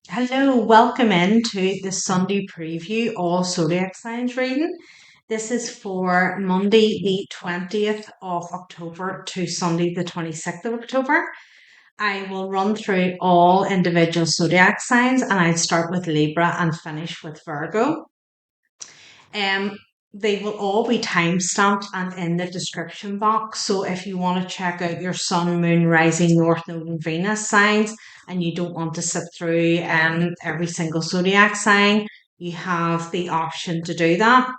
Hello, welcome into the Sunday preview All Zodiac Signs reading. This is for Monday, the 20th of October to Sunday, the 26th of October. I will run through all individual zodiac signs and I'll start with Libra and finish with Virgo. Um, they will all be time stamped and in the description box. So if you want to check out your Sun, Moon, Rising, North Node, and Venus signs, and you don't want to sit through every single zodiac sign, you have the option to do that.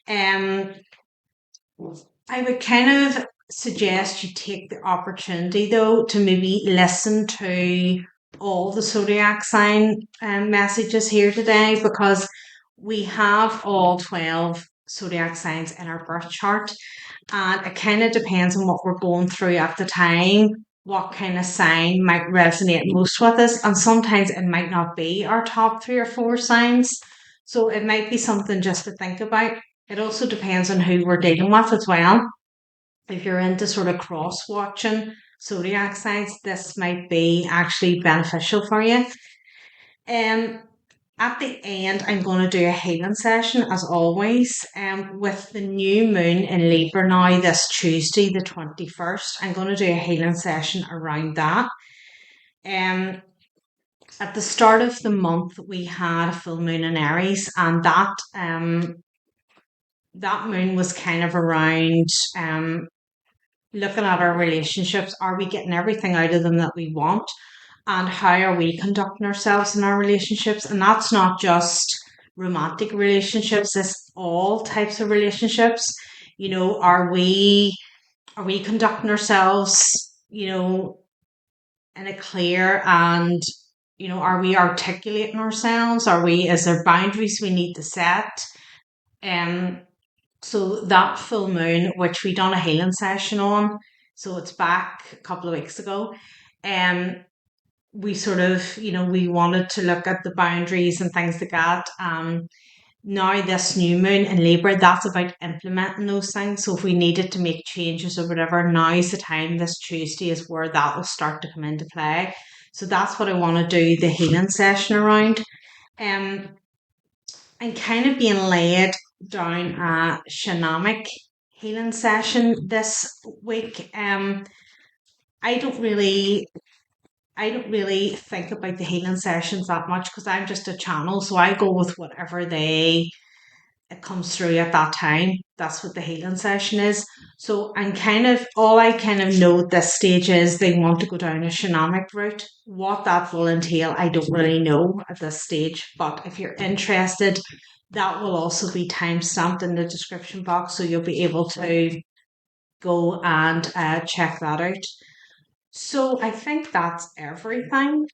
Um, I would kind of suggest you take the opportunity though to maybe listen to all the zodiac sign messages here today because we have all 12 zodiac signs in our birth chart, and it kind of depends on what we're going through at the time, what kind of sign might resonate most with us, and sometimes it might not be our top three or four signs. So it might be something just to think about. It also depends on who we're dealing with as well. If you're into sort of cross watching zodiac signs, this might be actually beneficial for you. Um, at the end, I'm going to do a healing session as always. With the new moon in Libra now this Tuesday, the 21st, I'm going to do a healing session around that. Um, at the start of the month, we had a full moon in Aries, and that moon was kind of around looking at our relationships. Are we getting everything out of them that we want? And how are we conducting ourselves in our relationships? And that's not just romantic relationships, it's all types of relationships. Are we conducting ourselves, in a clear and are we articulating ourselves? Is there boundaries we need to set? Um so that full moon, which we done a healing session on, so it's back a couple of weeks ago. Um, we sort of, we wanted to look at the boundaries and things like that. Now this new moon in Libra, that's about implementing those things. So if we needed to make changes or whatever, now's the time. This Tuesday is where that will start to come into play. So that's what I want to do the healing session around. Um, I'm kind of being led down a shamanic healing session this week. I don't really I don't really think about the healing sessions that much because I'm just a channel, so I go with whatever it comes through at that time. That's what the healing session is. So I'm kind of all I kind of know at this stage is they want to go down a shamanic route. What that will entail, I don't really know at this stage. But if you're interested, that will also be time stamped in the description box, so you'll be able to go and check that out. So I think that's everything.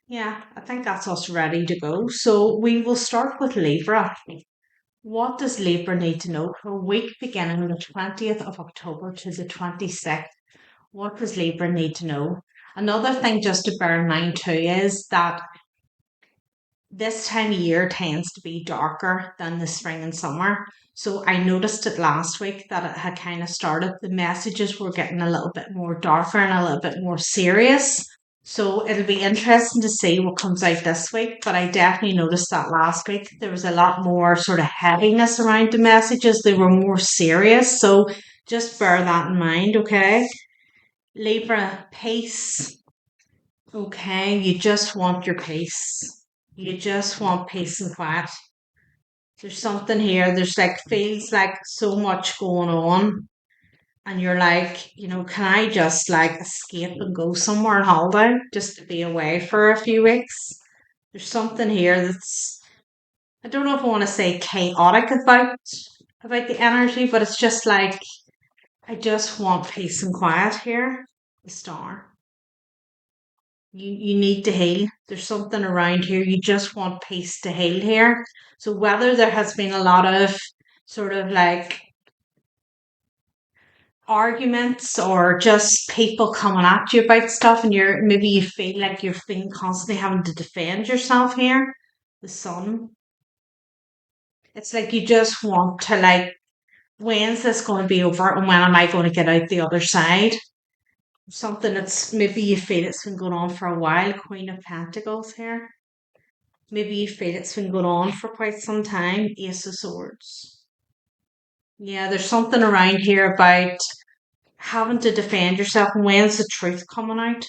Yeah, I think that's us ready to go. So we will start with Libra. What does Libra need to know for a week beginning on the 20th of October to the 26th? What does Libra need to know? Another thing just to bear in mind too is that this time of year tends to be darker than the spring and summer. So I noticed it last week that it had kind of started, the messages were getting a little bit more darker and a little bit more serious. So it'll be interesting to see what comes out this week. But I definitely noticed that last week there was a lot more sort of heaviness around the messages. They were more serious. So just bear that in mind, okay? Libra, peace. Okay, you just want your peace. You just want peace and quiet. There's something here. There's like feels like so much going on, and you're like, can I just like escape and go somewhere on holiday just to be away for a few weeks? There's something here that's I don't know if I want to say chaotic about the energy, but it's just like I just want peace and quiet here. The star. You need to heal. There's something around here. You just want peace to heal here. So whether there has been a lot of sort of like arguments or just people coming at you about stuff and maybe you feel like you've been constantly having to defend yourself here. The sun. It's like you just want to like, when's this going to be over and when am I going to get out the other side? Something that's maybe you feel it's been going on for a while. Queen of Pentacles here. Maybe you feel it's been going on for quite some time. Ace of Swords. Yeah, there's something around here about having to defend yourself. And when's the truth coming out?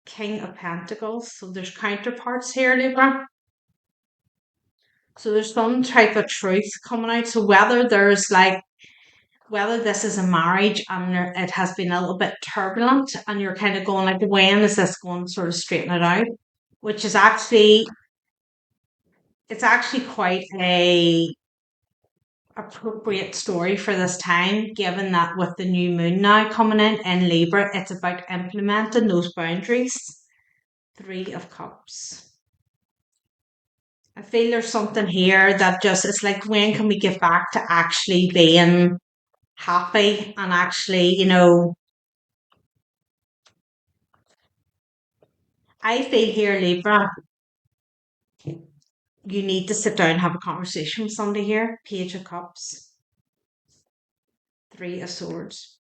King of Pentacles. So there's counterparts here, Libra. So there's some type of truth coming out. So whether this is a marriage and it has been a little bit turbulent and you're kind of going like, when is this going to sort of straighten it out? Which is it's actually quite a appropriate story for this time, given that with the new moon now coming in Libra, it's about implementing those boundaries. Three of Cups. I feel there's something here that just, it's like, when can we get back to actually being happy and actually, I feel here, Libra, you need to sit down and have a conversation with somebody here. Page of Cups. Three of Swords.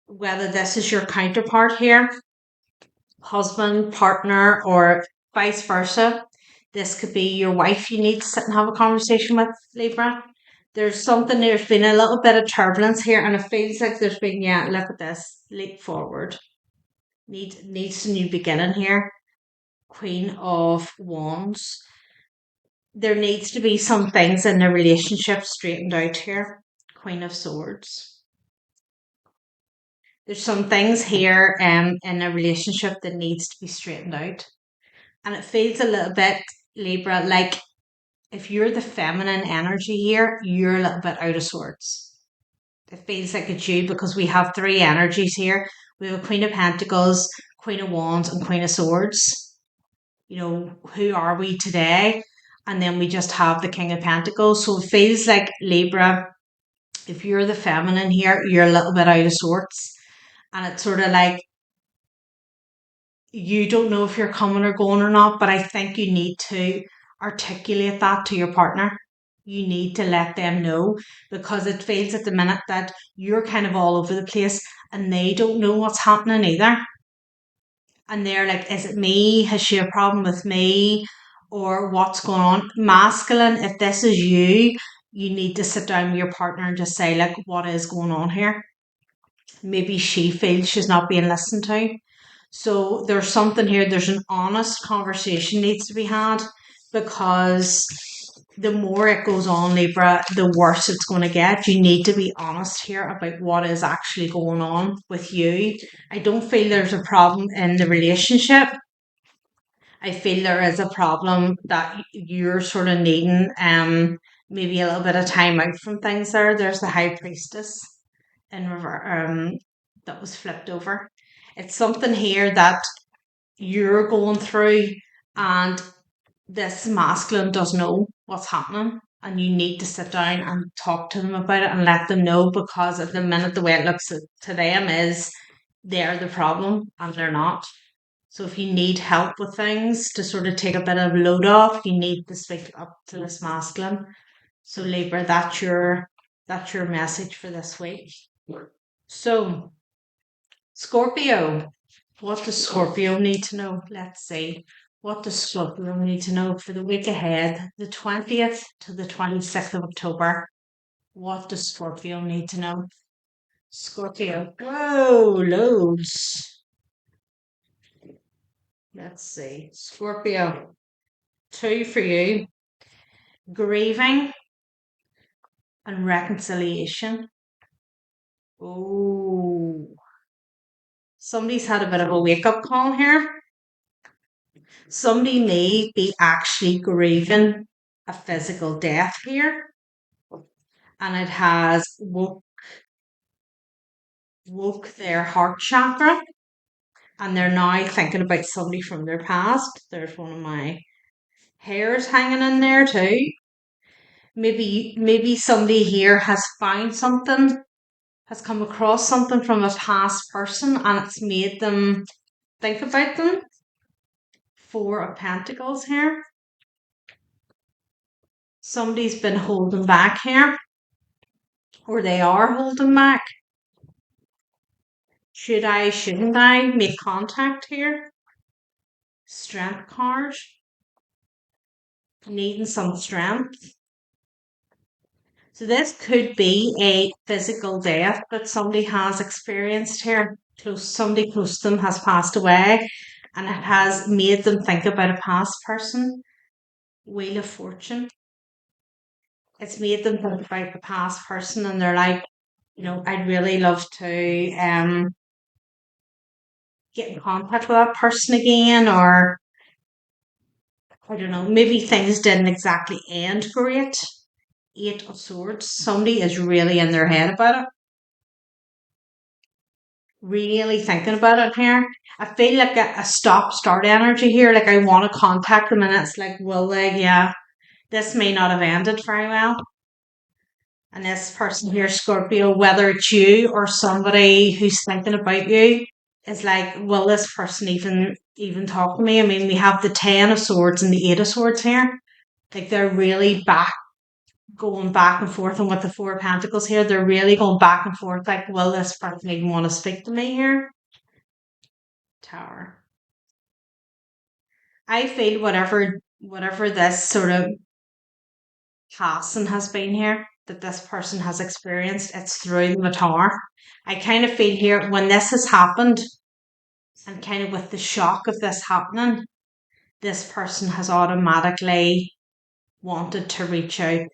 Whether this is your counterpart here, husband, partner, or vice versa. This could be your wife you need to sit and have a conversation with, Libra. There's been a little bit of turbulence here, and it feels like there's been, look at this, leap forward. Needs a new beginning here. Queen of Wands. There needs to be some things in the relationship straightened out here. Queen of Swords. There's some things here in a relationship that needs to be straightened out. And it feels a little bit, Libra, like if you're the feminine energy here, you're a little bit out of sorts. It feels like it's you because we have three energies here. We have a Queen of Pentacles, Queen of Wands, and Queen of Swords. Who are we today? And then we just have the King of Pentacles. So it feels like, Libra, if you're the feminine here, you're a little bit out of sorts. And it's sort of like, you don't know if you're coming or going or not, but I think you need to articulate that to your partner. You need to let them know, because it feels at the minute that you're kind of all over the place and they don't know what's happening either. And they're like, is it me? Has she a problem with me? Or what's going on? Masculine, if this is you, you need to sit down with your partner and just say, like, what is going on here? Maybe she feels she's not being listened to. So there's something here, there's an honest conversation needs to be had, because the more it goes on, Libra, the worse it's going to get. You need to be honest here about what is actually going on with you. I don't feel there's a problem in the relationship. I feel there is a problem that you're sort of needing maybe a little bit of time out from things there. There's the High Priestess in that was flipped over. It's something here that you're going through, and this masculine does know what's happening, and you need to sit down and talk to them about it and let them know, because at the minute the way it looks to them is they're the problem and they're not. So if you need help with things to sort of take a bit of load off, you need to speak up to this masculine. So Libra, that's your message for this week. So Scorpio, what does Scorpio need to know? Let's see. What does Scorpio need to know for the week ahead, the 20th to the 26th of October? What does Scorpio need to know? Scorpio. Whoa, loads. Let's see. Scorpio. Two for you. Grieving and reconciliation. Oh, somebody's had a bit of a wake up call here. Somebody may be actually grieving a physical death here, and it has woke their heart chakra, and they're now thinking about somebody from their past. There's one of my hairs hanging in there too. Maybe somebody here has found something, has come across something from a past person, and it's made them think about them. Four of Pentacles here. Somebody's been holding back here, or they are holding back. Should I, shouldn't I make contact here? Strength card. Needing some strength. So this could be a physical death that somebody has experienced here. Somebody close to them has passed away, and it has made them think about a past person. Wheel of Fortune. It's made them think about the past person, and they're like, I'd really love to get in contact with that person again, or I don't know, maybe things didn't exactly end great. Eight of Swords. Somebody is really in their head about it, really thinking about it here. I feel like a stop start energy here. Like I want to contact them, and it's like, will they? Yeah, this may not have ended very well. And this person here, Scorpio, whether it's you or somebody who's thinking about you, is like, will this person even talk to me? I mean, we have the Ten of Swords and the Eight of Swords here. Like they're really going back and forth, and with the Four of Pentacles here, they're really going back and forth. Like, will this person even want to speak to me here? Tower. I feel whatever this sort of passing has been here that this person has experienced, it's through the tower. I kind of feel here when this has happened, and kind of with the shock of this happening, this person has automatically wanted to reach out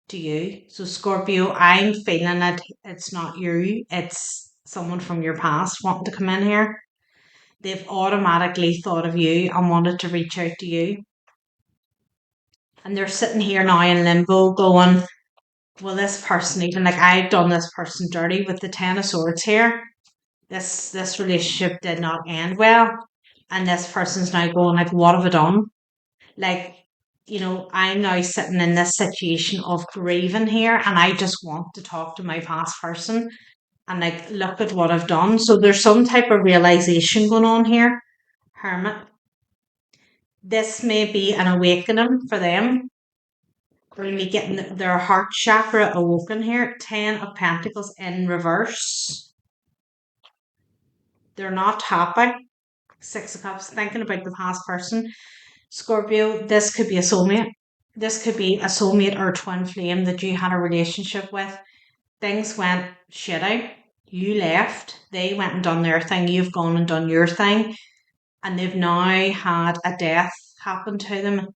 to you. So Scorpio, I'm feeling that it's not you, it's someone from your past wanting to come in here. They've automatically thought of you and wanted to reach out to you. And they're sitting here now in limbo going, well, this person, even like I've done this person dirty with the Ten of Swords here. This relationship did not end well. And this person's now going like, what have I done? Like, I'm now sitting in this situation of grieving here, and I just want to talk to my past person and like look at what I've done. So there's some type of realization going on here. Hermit. This may be an awakening for them. They're going to be getting their heart chakra awoken here. Ten of Pentacles in reverse. They're not happy. Six of Cups, thinking about the past person. Scorpio, this could be a soulmate. This could be a soulmate or a twin flame that you had a relationship with. Things went shitty. You left. They went and done their thing. You've gone and done your thing. And they've now had a death happen to them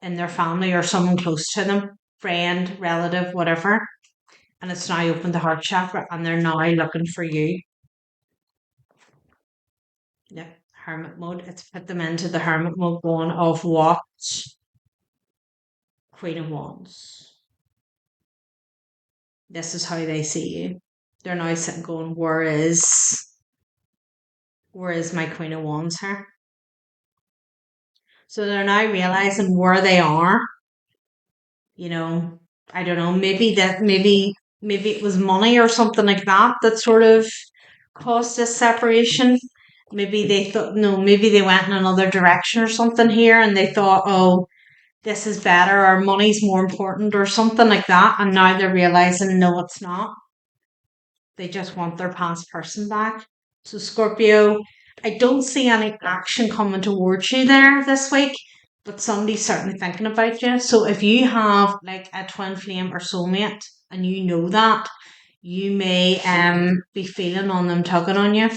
in their family or someone close to them, friend, relative, whatever. And it's now opened the heart chakra, and they're now looking for you. Yep, hermit mode. It's put them into the hermit mode going of what? Queen of Wands. This is how they see you. They're now sitting going, where is my Queen of Wands here? So they're now realizing where they are. I don't know, maybe it was money or something like that that sort of caused this separation. Maybe they thought, no, maybe they went in another direction or something here, and they thought, oh, this is better, or money's more important or something like that. And now they're realizing, no, it's not. They just want their past person back. So Scorpio, I don't see any action coming towards you there this week, but somebody's certainly thinking about you. So if you have like a twin flame or soulmate and you know that, you may be feeling on them, tugging on you.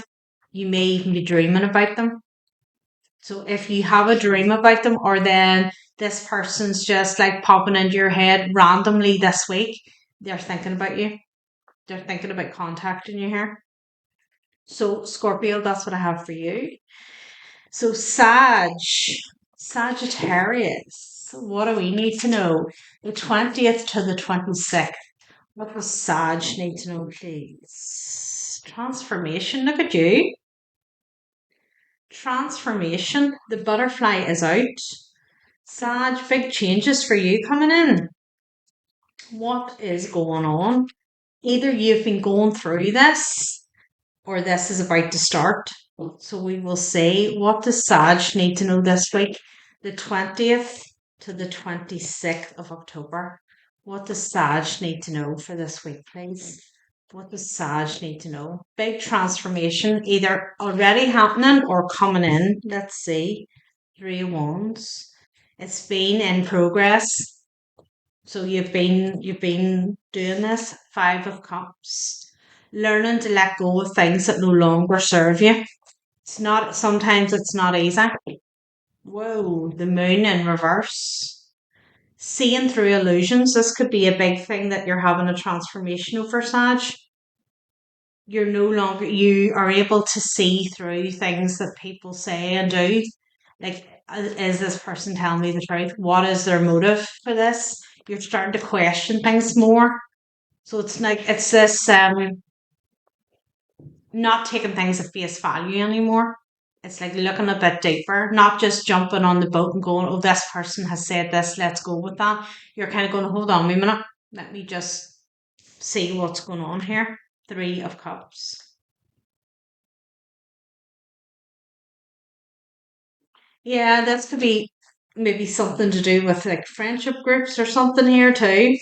You may even be dreaming about them. So if you have a dream about them, or then this person's just like popping into your head randomly this week, they're thinking about you. They're thinking about contacting you here. So Scorpio, that's what I have for you. So Sagittarius, what do we need to know? The 20th to the 26th. What does Sag need to know, please? Transformation, look at you. Transformation, the butterfly is out. Sag, big changes for you coming in. What is going on? Either you've been going through this, or this is about to start. So we will see, what does Sag need to know this week? The 20th to the 26th of October. What does Sag need to know for this week, please? What does Sag need to know? Big transformation, either already happening or coming in. Let's see. Three of Wands. It's been in progress. So you've been doing this. Five of Cups. Learning to let go of things that no longer serve you. Sometimes it's not easy. Whoa, the moon in reverse. Seeing through illusions. This could be a big thing that you're having a transformation over, Sag. You are able to see through things that people say and do. Like, is this person telling me the truth? What is their motive for this? You're starting to question things more. So it's this not taking things at face value anymore. It's like looking a bit deeper, not just jumping on the boat and going, oh, this person has said this, let's go with that. You're kind of going, hold on a minute, let me just see what's going on here. Three of Cups. Yeah, this could be maybe something to do with like friendship groups or something here too,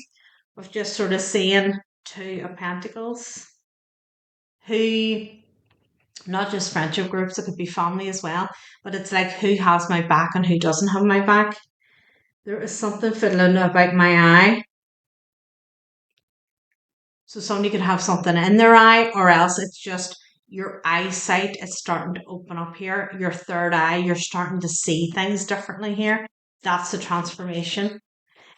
of just sort of seeing Two of Pentacles, who, not just friendship groups, it could be family as well, but it's like who has my back and who doesn't have my back. There is something fiddling about my eye. So somebody could have something in their eye, or else it's just your eyesight is starting to open up here. Your third eye, you're starting to see things differently here. That's the transformation.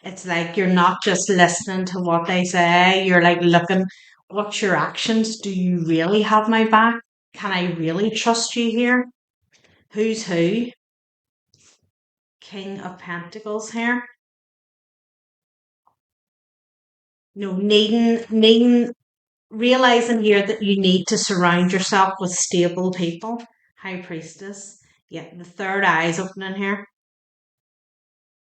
It's like you're not just listening to what they say, you're like looking, what's your actions? Do you really have my back? Can I really trust you here? Who's who? King of Pentacles here. No, realizing here that you need to surround yourself with stable people. High Priestess. Yeah, the third eye is opening here.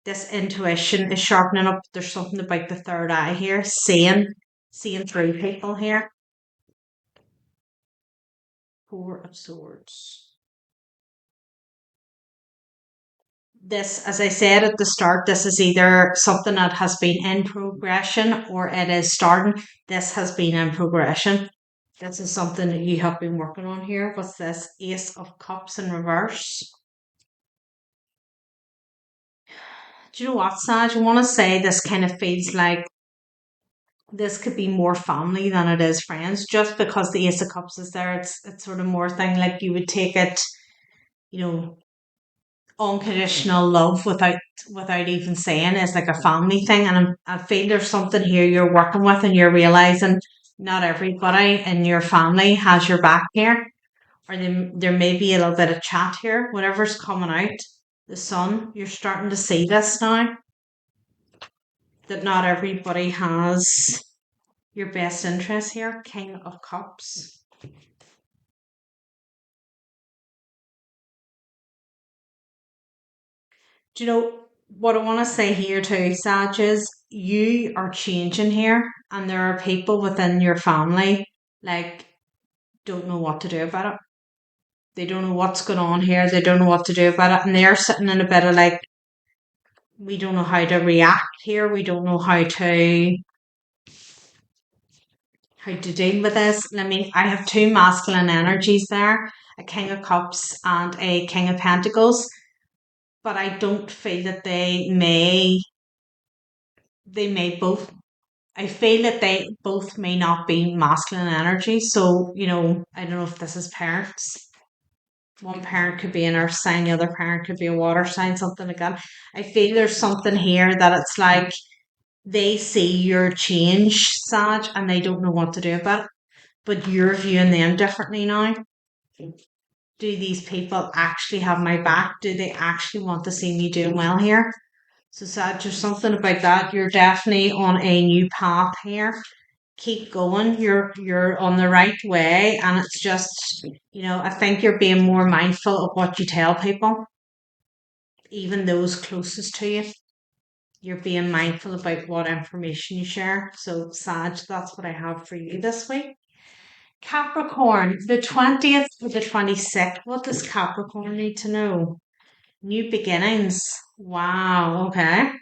This intuition is sharpening up. There's something about the third eye here, seeing through people here. Four of Swords. This, as I said at the start, this is either something that has been in progression or it is starting. This has been in progression. This is something that you have been working on here. What's this? Ace of Cups in reverse. Do you know what, Saj? I want to say this kind of feels like this could be more family than it is friends, just because the Ace of Cups is there. It's sort of more thing like you would take it, you know, unconditional love without even saying is like a family thing. And I feel there's something here you're working with, and you're realizing not everybody in your family has your back here, or there may be a little bit of chat here. Whatever's coming out, the sun, you're starting to see this now, that not everybody has your best interest here. King of Cups. Do you know what I want to say here too, Saj, is you are changing here, and there are people within your family like don't know what to do about it. They don't know what's going on here. They don't know what to do about it, and they're sitting in a bit of like, we don't know how to react here. We don't know how to deal with this. I mean, I have two masculine energies there, a King of Cups and a King of Pentacles, but I don't feel that they may both. I feel that they both may not be masculine energy. So, I don't know if this is parents. One parent could be an earth sign, the other parent could be a water sign, something like that. I feel there's something here that it's like they see your change, Sag, and they don't know what to do about it. But you're viewing them differently now. Do these people actually have my back? Do they actually want to see me doing well here? So, Sag, there's something about that. You're definitely on a new path here. Keep going. You're on the right way, and it's just, I think you're being more mindful of what you tell people, even those closest to you. You're being mindful about what information you share. So, Sag, that's what I have for you this week. Capricorn, the 20th to the 26th. What does Capricorn need to know? New beginnings. Wow, okay.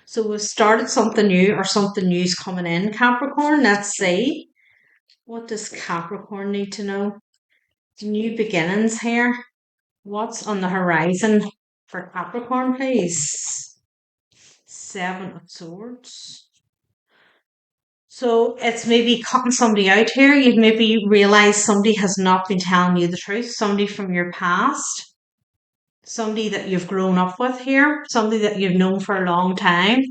So we've started something new or something new's coming in, Capricorn. Let's see. What does Capricorn need to know? New beginnings here. What's on the horizon for Capricorn, please? Seven of Swords. So it's maybe cutting somebody out here. You've maybe realized somebody has not been telling you the truth. Somebody from your past. Somebody that you've grown up with here. Somebody that you've known for a long time.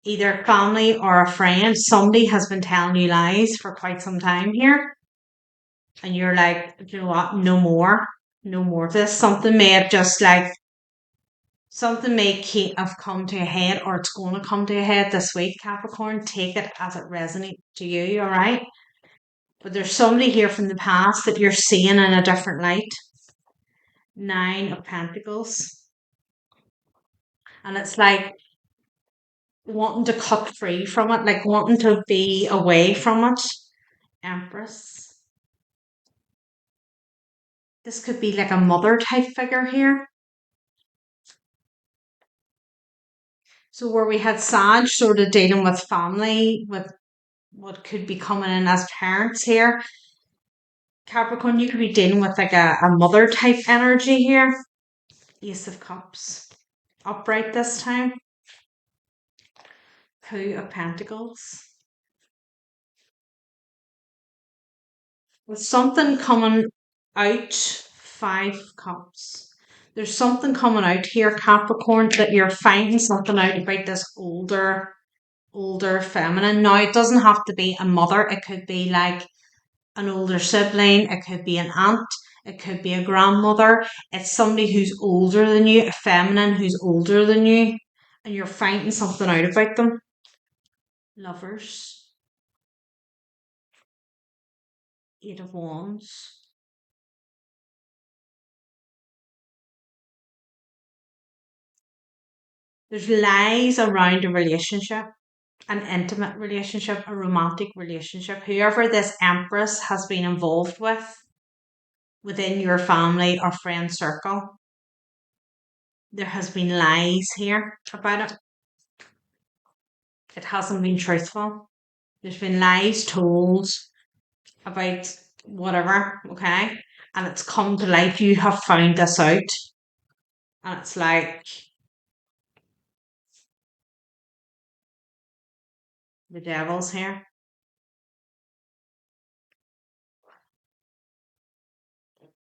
Either family or a friend. Somebody has been telling you lies for quite some time here. And you're like, you know what? No more. No more of this. Something may have just like something may have come to a head, or it's going to come to a head this week, Capricorn. Take it as it resonates to you, all right? But there's somebody here from the past that you're seeing in a different light. Nine of Pentacles. And it's like wanting to cut free from it, like wanting to be away from it. Empress. This could be like a mother type figure here. So where we had Sag sort of dealing with family, with what could be coming in as parents here. Capricorn, you could be dealing with like a mother type energy here. Ace of Cups. Upright this time. Two of Pentacles. With something coming out, Five Cups. There's something coming out here, Capricorn, that you're finding something out about this older feminine. Now, it doesn't have to be a mother. It could be like an older sibling. It could be an aunt. It could be a grandmother. It's somebody who's older than you, a feminine who's older than you, and you're finding something out about them. Lovers. Eight of Wands. There's lies around a relationship, an intimate relationship, a romantic relationship. Whoever this Empress has been involved with within your family or friend circle, there has been lies here about it. It hasn't been truthful. There's been lies told about whatever, okay? And it's come to light. You have found this out. And it's like the devil's here.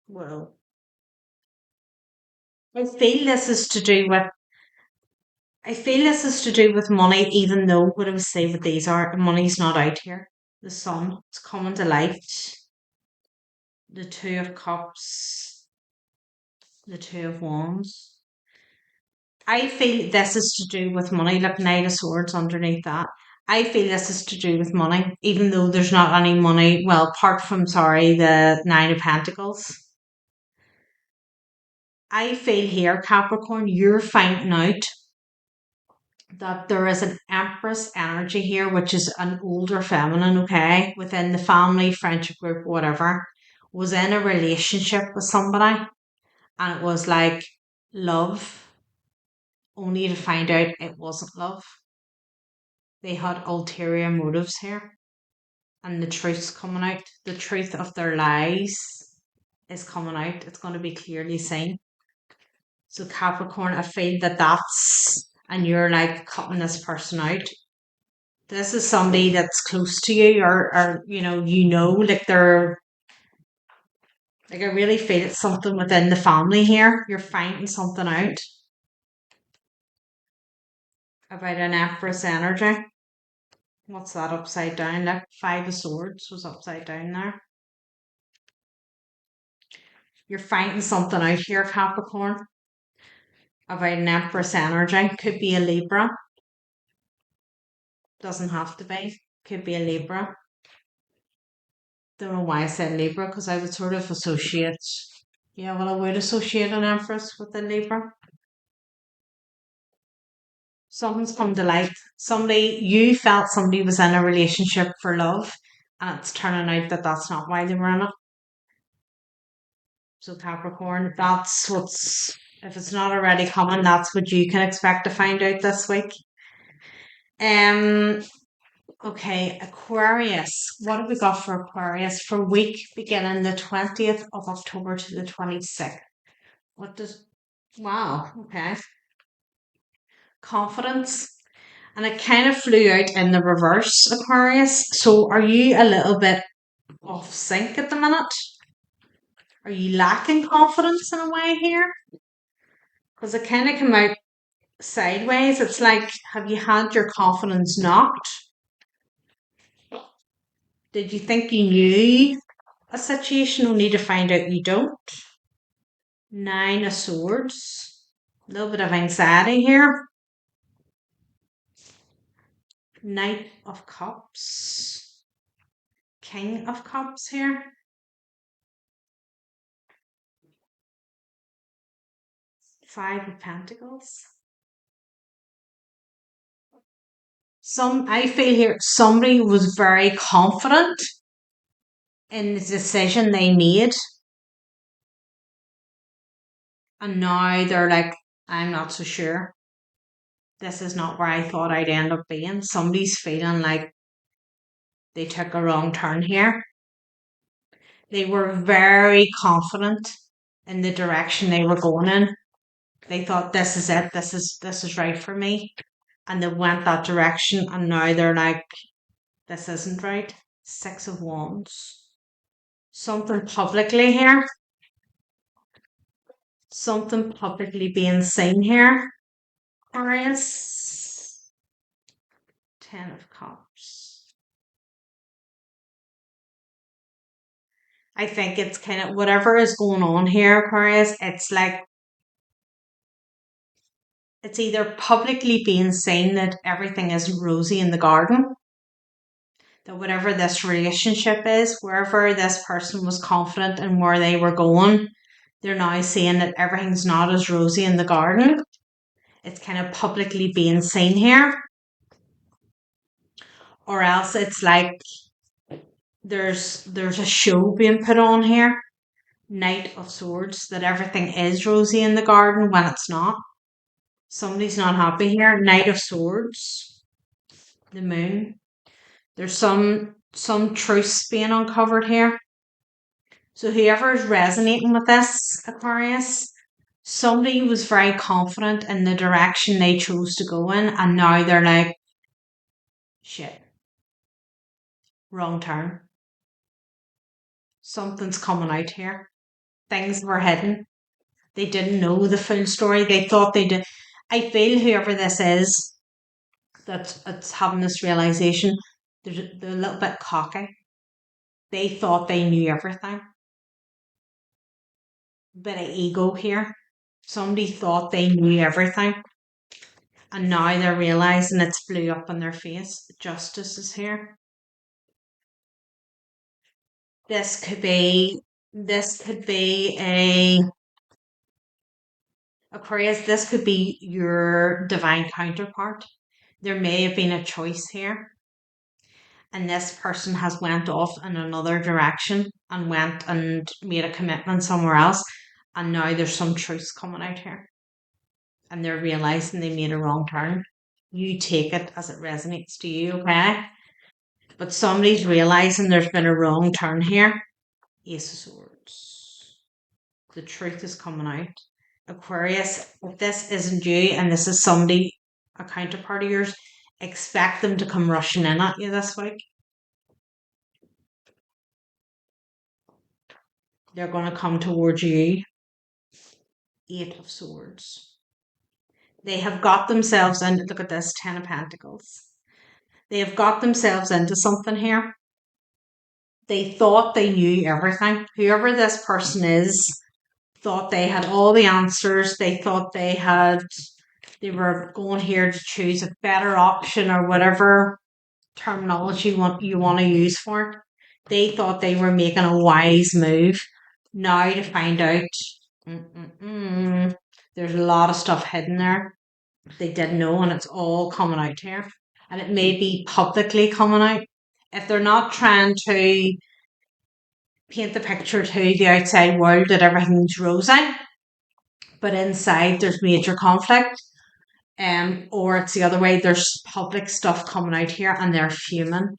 Well, I feel this is to do with I feel this is to do with money, even though what I would say what these are, money's not out here. The sun, it's coming to light. The Two of Cups, the Two of Wands. I feel this is to do with money. Look, Knight of Swords underneath that. I feel this is to do with money, even though there's not any money. Well, apart from, sorry, the Nine of Pentacles. I feel here, Capricorn, you're finding out that there is an Empress energy here, which is an older feminine, okay, within the family, friendship group, whatever, was in a relationship with somebody, and it was like love, only to find out it wasn't love. They had ulterior motives here, and the truth's coming out. The truth of their lies is coming out. It's going to be clearly seen. So Capricorn, I feel that that's, and you're like cutting this person out. This is somebody that's close to you, or like they're like, I really feel it's something within the family here. You're finding something out about an Empress energy. What's that upside down? Look, Five of Swords was upside down there. You're finding something out here, Capricorn, about an Empress energy. Could be a Libra. Doesn't have to be. Could be a Libra. Don't know why I said Libra, because I would sort of associate, yeah, well, I would associate an Empress with a Libra. Something's come to light. You felt somebody was in a relationship for love, and it's turning out that that's not why they were in it. So Capricorn, if it's not already coming, that's what you can expect to find out this week. Um, okay, Aquarius. What have we got for Aquarius for week beginning the 20th of October to the 26th? What does, wow, okay. Confidence. And it kind of flew out in the reverse, Aquarius. So are you a little bit off sync at the minute? Are you lacking confidence in a way here? Because it kind of came out sideways. It's like, have you had your confidence knocked? Did you think you knew a situation only to find out you don't? Nine of Swords. A little bit of anxiety here. Knight of Cups. King of Cups here. Five of Pentacles. I feel here somebody was very confident in the decision they made, and now they're like, I'm not so sure. This is not where I thought I'd end up being. Somebody's feeling like they took a wrong turn here. They were very confident in the direction they were going in. They thought this is it, this is right for me. And they went that direction, and now they're like, this isn't right. Six of Wands. Something publicly here. Something publicly being seen here. Aquarius. Ten of Cups. I think it's kind of whatever is going on here, Aquarius. It's like it's either publicly being seen that everything isn't rosy in the garden, that whatever this relationship is, wherever this person was confident in where they were going, they're now saying that everything's not as rosy in the garden. It's kind of publicly being seen here. Or else it's like there's a show being put on here. Knight of Swords, that everything is rosy in the garden when it's not. Somebody's not happy here. Knight of Swords, the moon. There's some truths being uncovered here. So whoever is resonating with this, Aquarius, somebody was very confident in the direction they chose to go in, and now they're like, shit, wrong turn. Something's coming out here. Things were hidden. They didn't know the full story. They thought they did. I feel whoever this is that's having this realization, they're a little bit cocky. They thought they knew everything. Bit of ego here. Somebody thought they knew everything, and now they're realizing it's flew up in their face. Justice is here. This could be. This could be a Aquarius. This could be your divine counterpart. There may have been a choice here, and this person has went off in another direction and went and made a commitment somewhere else, and now there's some truths coming out here, and they're realizing they made a wrong turn. You take it as it resonates to you, okay? But somebody's realizing there's been a wrong turn here. Ace of Swords. The truth is coming out. Aquarius, if this isn't you and this is somebody, a counterpart of yours, expect them to come rushing in at you this week. They're going to come towards you. Eight of Swords. They have got themselves into, look at this, Ten of Pentacles. They have got themselves into something here. They thought they knew everything. Whoever this person is thought they had all the answers. They thought they were going here to choose a better option or whatever terminology you want to use for it. They thought they were making a wise move. Now to find out, there's a lot of stuff hidden there they didn't know, and it's all coming out here. And it may be publicly coming out. If they're not trying to paint the picture to the outside world that everything's rosy, but inside there's major conflict, or it's the other way. There's public stuff coming out here and they're fuming.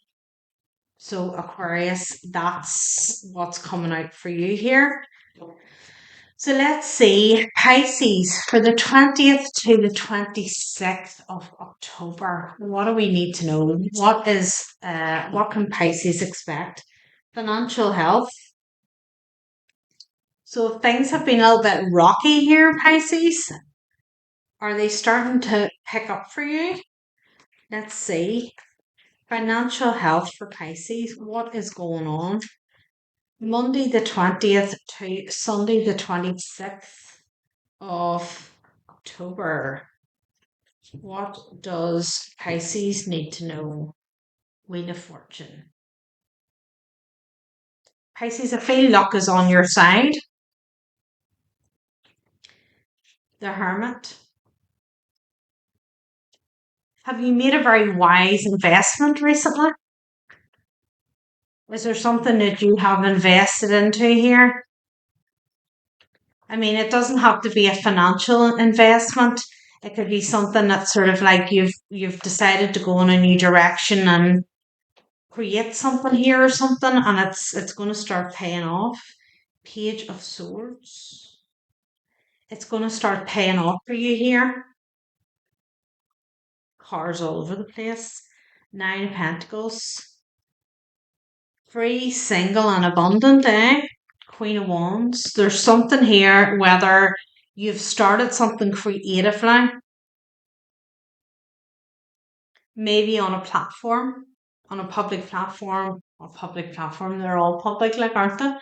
So Aquarius, that's what's coming out for you here. So let's see, Pisces, for the 20th to the 26th of October. What do we need to know? What can Pisces expect? Financial health. So if things have been a little bit rocky here, Pisces, are they starting to pick up for you? Let's see. Financial health for Pisces. What is going on? Monday the 20th to Sunday the 26th of October. What does Pisces need to know? Wheel of Fortune. Pisces, I feel luck is on your side. The Hermit. Have you made a very wise investment recently? Is there something that you have invested into here? I mean, it doesn't have to be a financial investment. It could be something that's sort of like you've decided to go in a new direction and create something here or something, and it's going to start paying off. Page of Swords. It's going to start paying off for you here. Cars all over the place. Nine of Pentacles. Free, single, and abundant, eh? Queen of Wands. There's something here, whether you've started something creatively, maybe on a platform, on a public platform, they're all public, like, aren't they?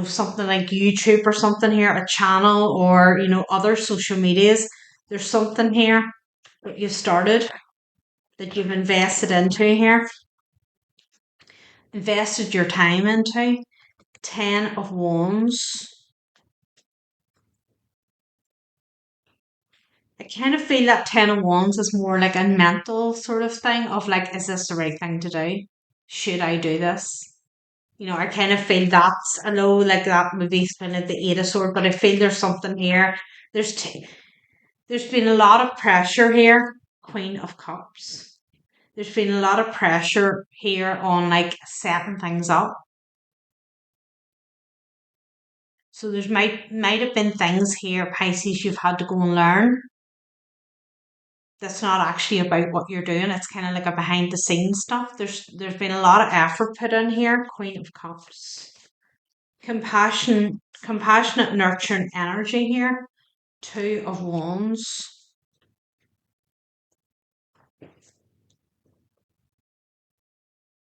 Something like YouTube or something here, a channel, or, other social medias. There's something here that you've started, that you've invested into here, invested your time into. 10 of Wands. I kind of feel that 10 of Wands is more like a mental sort of thing of like, is this the right thing to do? Should I do this? I kind of feel that's, I know like that maybe it's kind of the 8 of Swords, but I feel there's something here. There's been a lot of pressure here. Queen of Cups. There's been a lot of pressure here on like setting things up. So there's might have been things here, Pisces, you've had to go and learn. That's not actually about what you're doing. It's kind of like a behind the scenes stuff. There's been a lot of effort put in here. Queen of Cups. Compassionate, nurturing energy here. 2 of Wands.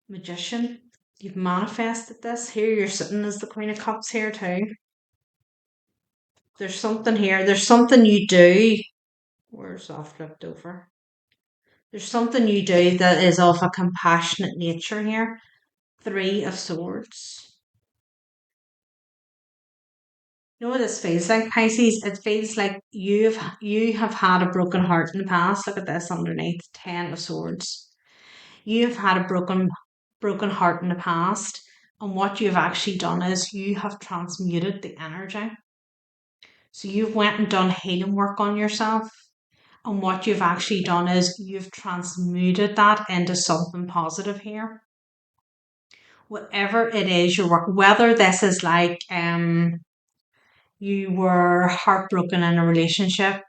Magician. You've manifested this. Here you're sitting as the Queen of Cups here too. There's something here. There's something you do. Where's that flipped over? There's something you do that is of a compassionate nature here. 3 of Swords. You know what this feels like, Pisces? It feels like you have had a broken heart in the past. Look at this underneath. 10 of Swords. You have had a broken heart in the past, and what you've actually done is you have transmuted the energy. So you've went and done healing work on yourself, and what you've actually done is you've transmuted that into something positive here. Whatever it is your work, whether this is like you were heartbroken in a relationship,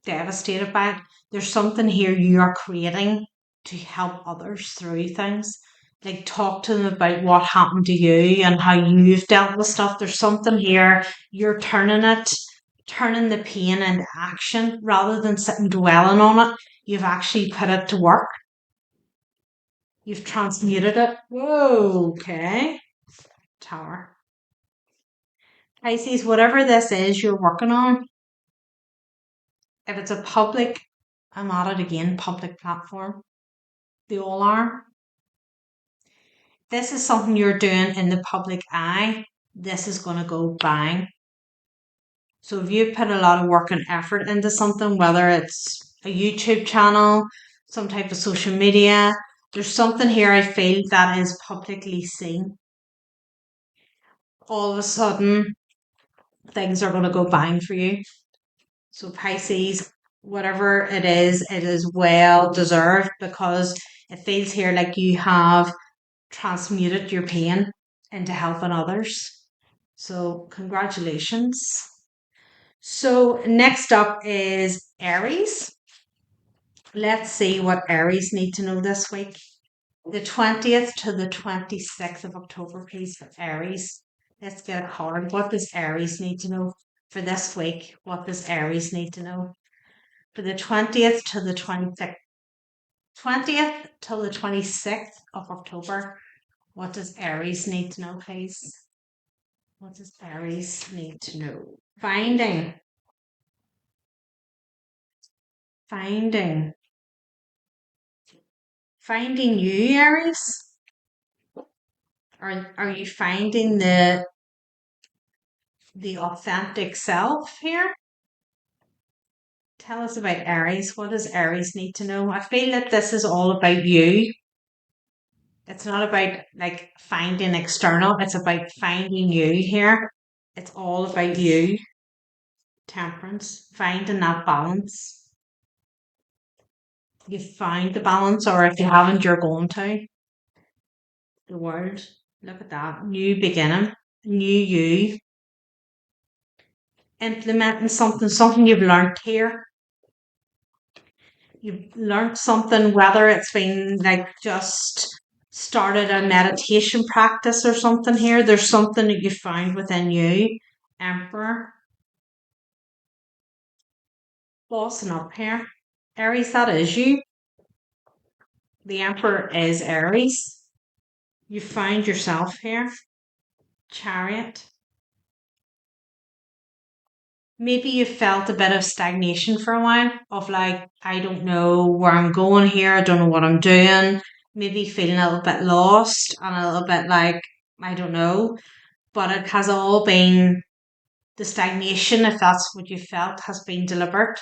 devastated by it, there's something here you are creating to help others through things. Like talk to them about what happened to you and how you've dealt with stuff. There's something here, you're turning the pain into action rather than sitting dwelling on it. You've actually put it to work. You've transmuted it. Whoa, okay. Tower. Pisces, whatever this is you're working on, if it's a public, I'm at it again, public platform, they all are. This is something you're doing in the public eye, this is going to go bang. So if you put a lot of work and effort into something, whether it's a YouTube channel, some type of social media, there's something here I feel that is publicly seen. All of a sudden, things are going to go bang for you. So Pisces, whatever it is well deserved, because it feels here like you have transmuted your pain into helping others. So, congratulations. So, next up is Aries. Let's see what Aries need to know this week. The 20th to the 26th of October, please, for Aries. Let's get a card. What does Aries need to know for this week? What does Aries need to know? For the 20th to the 26th, 20th till the 26th of October, what does Aries need to know, please? What does Aries need to know? Finding. Finding. Finding you, Aries? Are you finding the authentic self here? Tell us about Aries. What does Aries need to know? I feel that this is all about you. It's not about like finding external, it's about finding you here. It's all about you. Temperance, finding that balance. You find the balance, or if you haven't, you're going to. The world, look at that. New beginning, new you. Implementing something you've learnt here. You've learnt something, whether it's been like just started a meditation practice or something here. There's something that you found within you. Emperor. Bossing up here. Aries, that is you. The Emperor is Aries. You found yourself here. Chariot. Maybe you felt a bit of stagnation for a while, of like, I don't know where I'm going here, I don't know what I'm doing. Maybe feeling a little bit lost and a little bit like, I don't know. But it has all been, the stagnation, if that's what you felt, has been deliberate.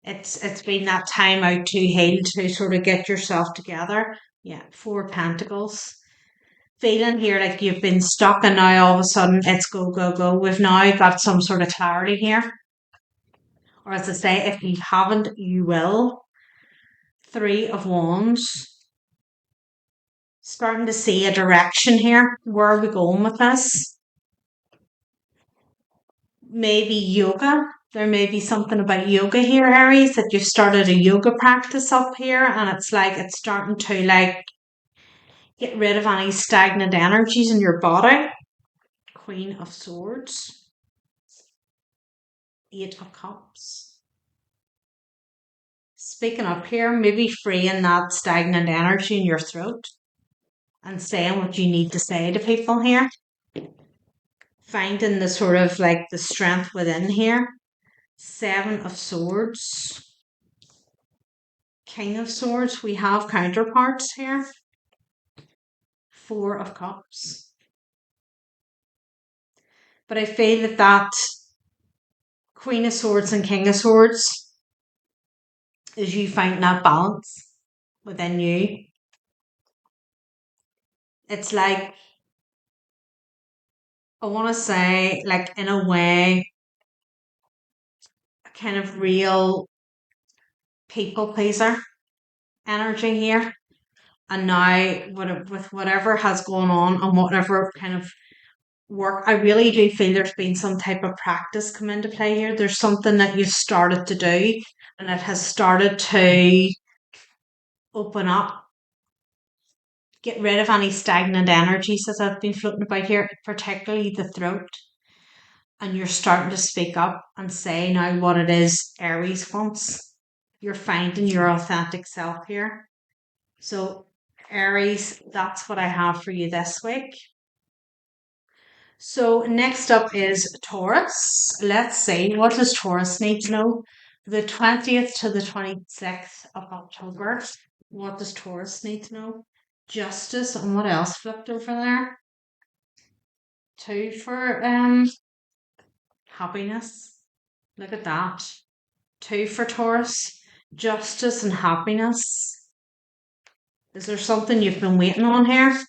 It's been that time out to heal, to sort of get yourself together. Yeah, Four Pentacles. Feeling here like you've been stuck and now all of a sudden it's go, go, go. We've now got some sort of clarity here. Or as I say, if you haven't, you will. Three of Wands. Starting to see a direction here. Where are we going with this? Maybe yoga. There may be something about yoga here, Aries, that you've started a yoga practice up here, and it's like it's starting to like get rid of any stagnant energies in your body. Queen of Swords. Eight of Cups. Speaking up here, maybe freeing that stagnant energy in your throat and saying what you need to say to people here. Finding the sort of like the strength within here. Seven of Swords. King of Swords. We have counterparts here. Four of Cups. But I feel that Queen of Swords and King of Swords is you finding that balance within you. It's like, I want to say, like in a way, a kind of real people pleaser energy here. And now, with whatever has gone on and whatever kind of work, I really do feel there's been some type of practice come into play here. There's something that you've started to do and it has started to open up, get rid of any stagnant energies that have been floating about here, particularly the throat. And you're starting to speak up and say now what it is Aries wants. You're finding your authentic self here. So, Aries, that's what I have for you this week. So, next up is Taurus. Let's see, what does Taurus need to know? The 20th to the 26th of October. What does Taurus need to know? Justice, and what else flipped over there? Two for happiness. Look at that. Two for Taurus. Justice and happiness. Is there something you've been waiting on here?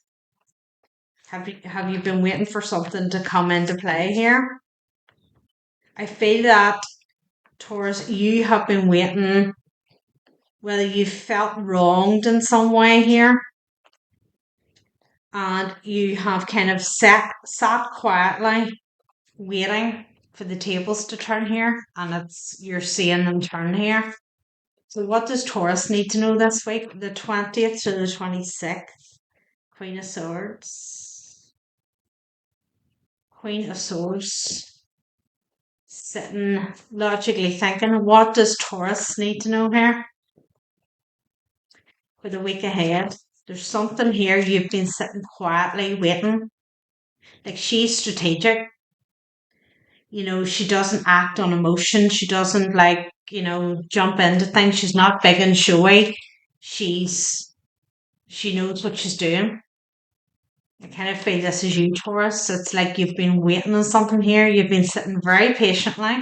Have you been waiting for something to come into play here? I feel that Taurus, you have been waiting, whether you felt wronged in some way here, and you have kind of sat quietly waiting for the tables to turn here, and you're seeing them turn here. So what does Taurus need to know this week? The 20th to the 26th. Queen of Swords. Queen of Swords. Sitting logically thinking, what does Taurus need to know here for the week ahead? There's something here you've been sitting quietly waiting. Like, she's strategic. She doesn't act on emotion. She doesn't jump into things. She's not big and showy. She knows what she's doing. I kind of feel this is you, Taurus. It's like you've been waiting on something here. You've been sitting very patiently.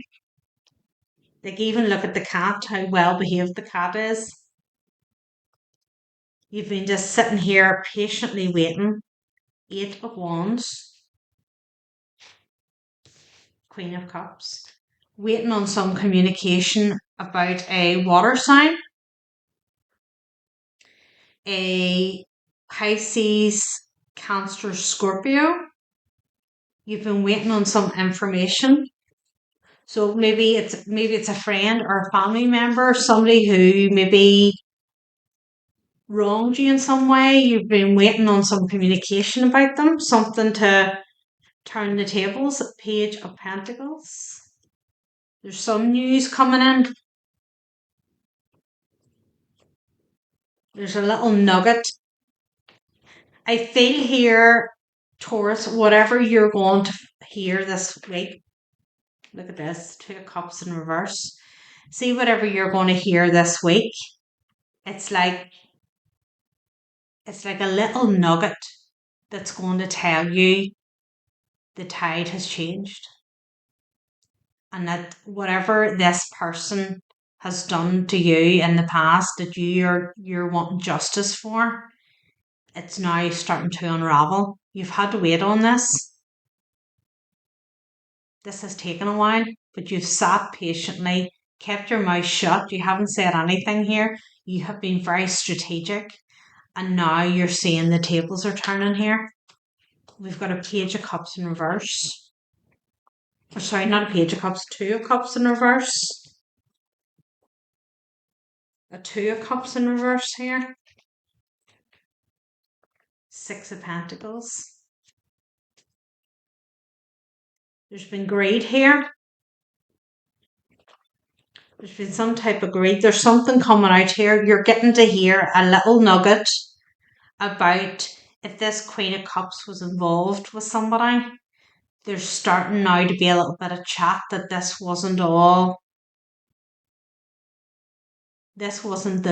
Like, even look at the cat, how well behaved the cat is. You've been just sitting here patiently waiting. 8 of Wands. Queen of Cups. Waiting on some communication about a water sign. A Pisces, Cancer, Scorpio. You've been waiting on some information. So maybe it's a friend or a family member, somebody who maybe wronged you in some way. You've been waiting on some communication about them, something to turn the tables. Page of Pentacles. There's some news coming in. There's a little nugget. I feel here, Taurus, whatever you're going to hear this week. Look at this, 2 of Cups in reverse. See, whatever you're going to hear this week, it's like a little nugget that's going to tell you the tide has changed, and that whatever this person has done to you in the past that you're wanting justice for, it's now starting to unravel. You've had to wait on this. This has taken a while, but you've sat patiently, kept your mouth shut. You haven't said anything here. You have been very strategic, and now you're seeing the tables are turning here. We've got a Page of Cups in reverse. Or sorry, not a Page of Cups, 2 of Cups in reverse. A 2 of Cups in reverse here. 6 of Pentacles. There's been greed here. There's been some type of greed. There's something coming out here. You're getting to hear a little nugget about if this Queen of Cups was involved with somebody. There's starting now to be a little bit of chat that this wasn't the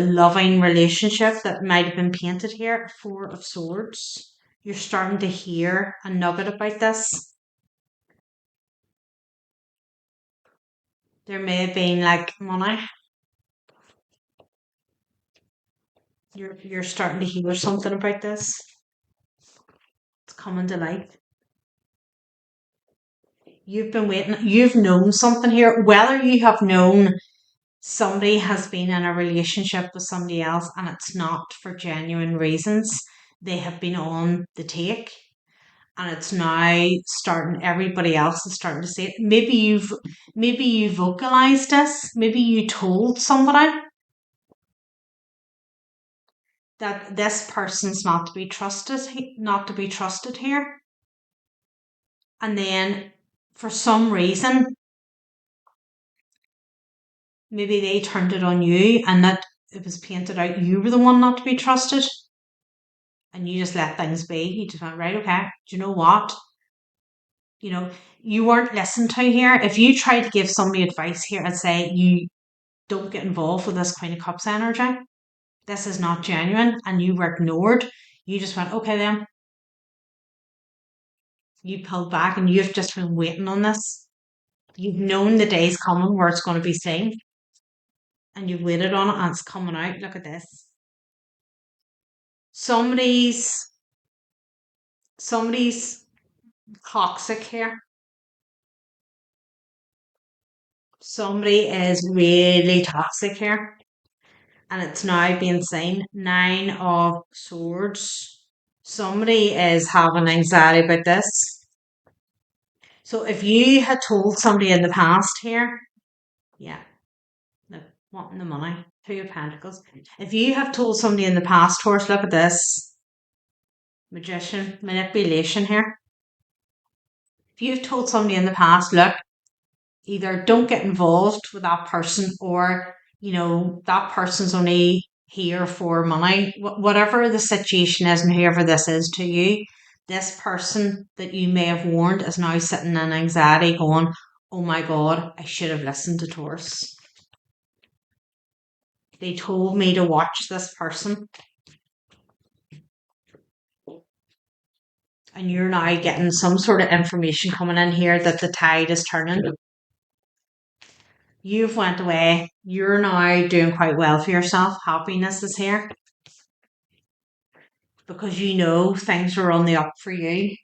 loving relationship that might have been painted here. 4 of Swords. You're starting to hear a nugget about this. There may have been like money. You're starting to hear something about this. It's coming to light. You've been waiting. You've known something here. Whether you have known somebody has been in a relationship with somebody else and it's not for genuine reasons, they have been on the take, and it's now starting, everybody else is starting to say it. Maybe you vocalized this, maybe you told somebody that this person's not to be trusted here, and then for some reason maybe they turned it on you, and that it was painted out you were the one not to be trusted, and you just let things be. You just went, right, okay, do you know what? You weren't listened to here. If you try to give somebody advice here and say you don't get involved with this Queen of Cups energy, this is not genuine, and you were ignored, you just went, okay then. You pulled back and you've just been waiting on this. You've known the day's coming where it's going to be seen, and you've waited on it, and it's coming out. Look at this. Somebody's toxic here. Somebody is really toxic here, and it's now being seen. Nine of Swords. Somebody is having anxiety about this. So if you had told somebody in the past here, yeah, wanting the money, Two of Pentacles. If you have told somebody in the past, Taurus, look at this, Magician, manipulation here. If you've told somebody in the past, look, either don't get involved with that person, or that person's only here for money. Whatever the situation is, and whoever this is to you, this person that you may have warned is now sitting in anxiety going, oh my god, I should have listened to Taurus. They told me to watch this person, and you're now getting some sort of information coming in here that the tide is turning. You've went away. You're now doing quite well for yourself. Happiness is here because things are on the up for you.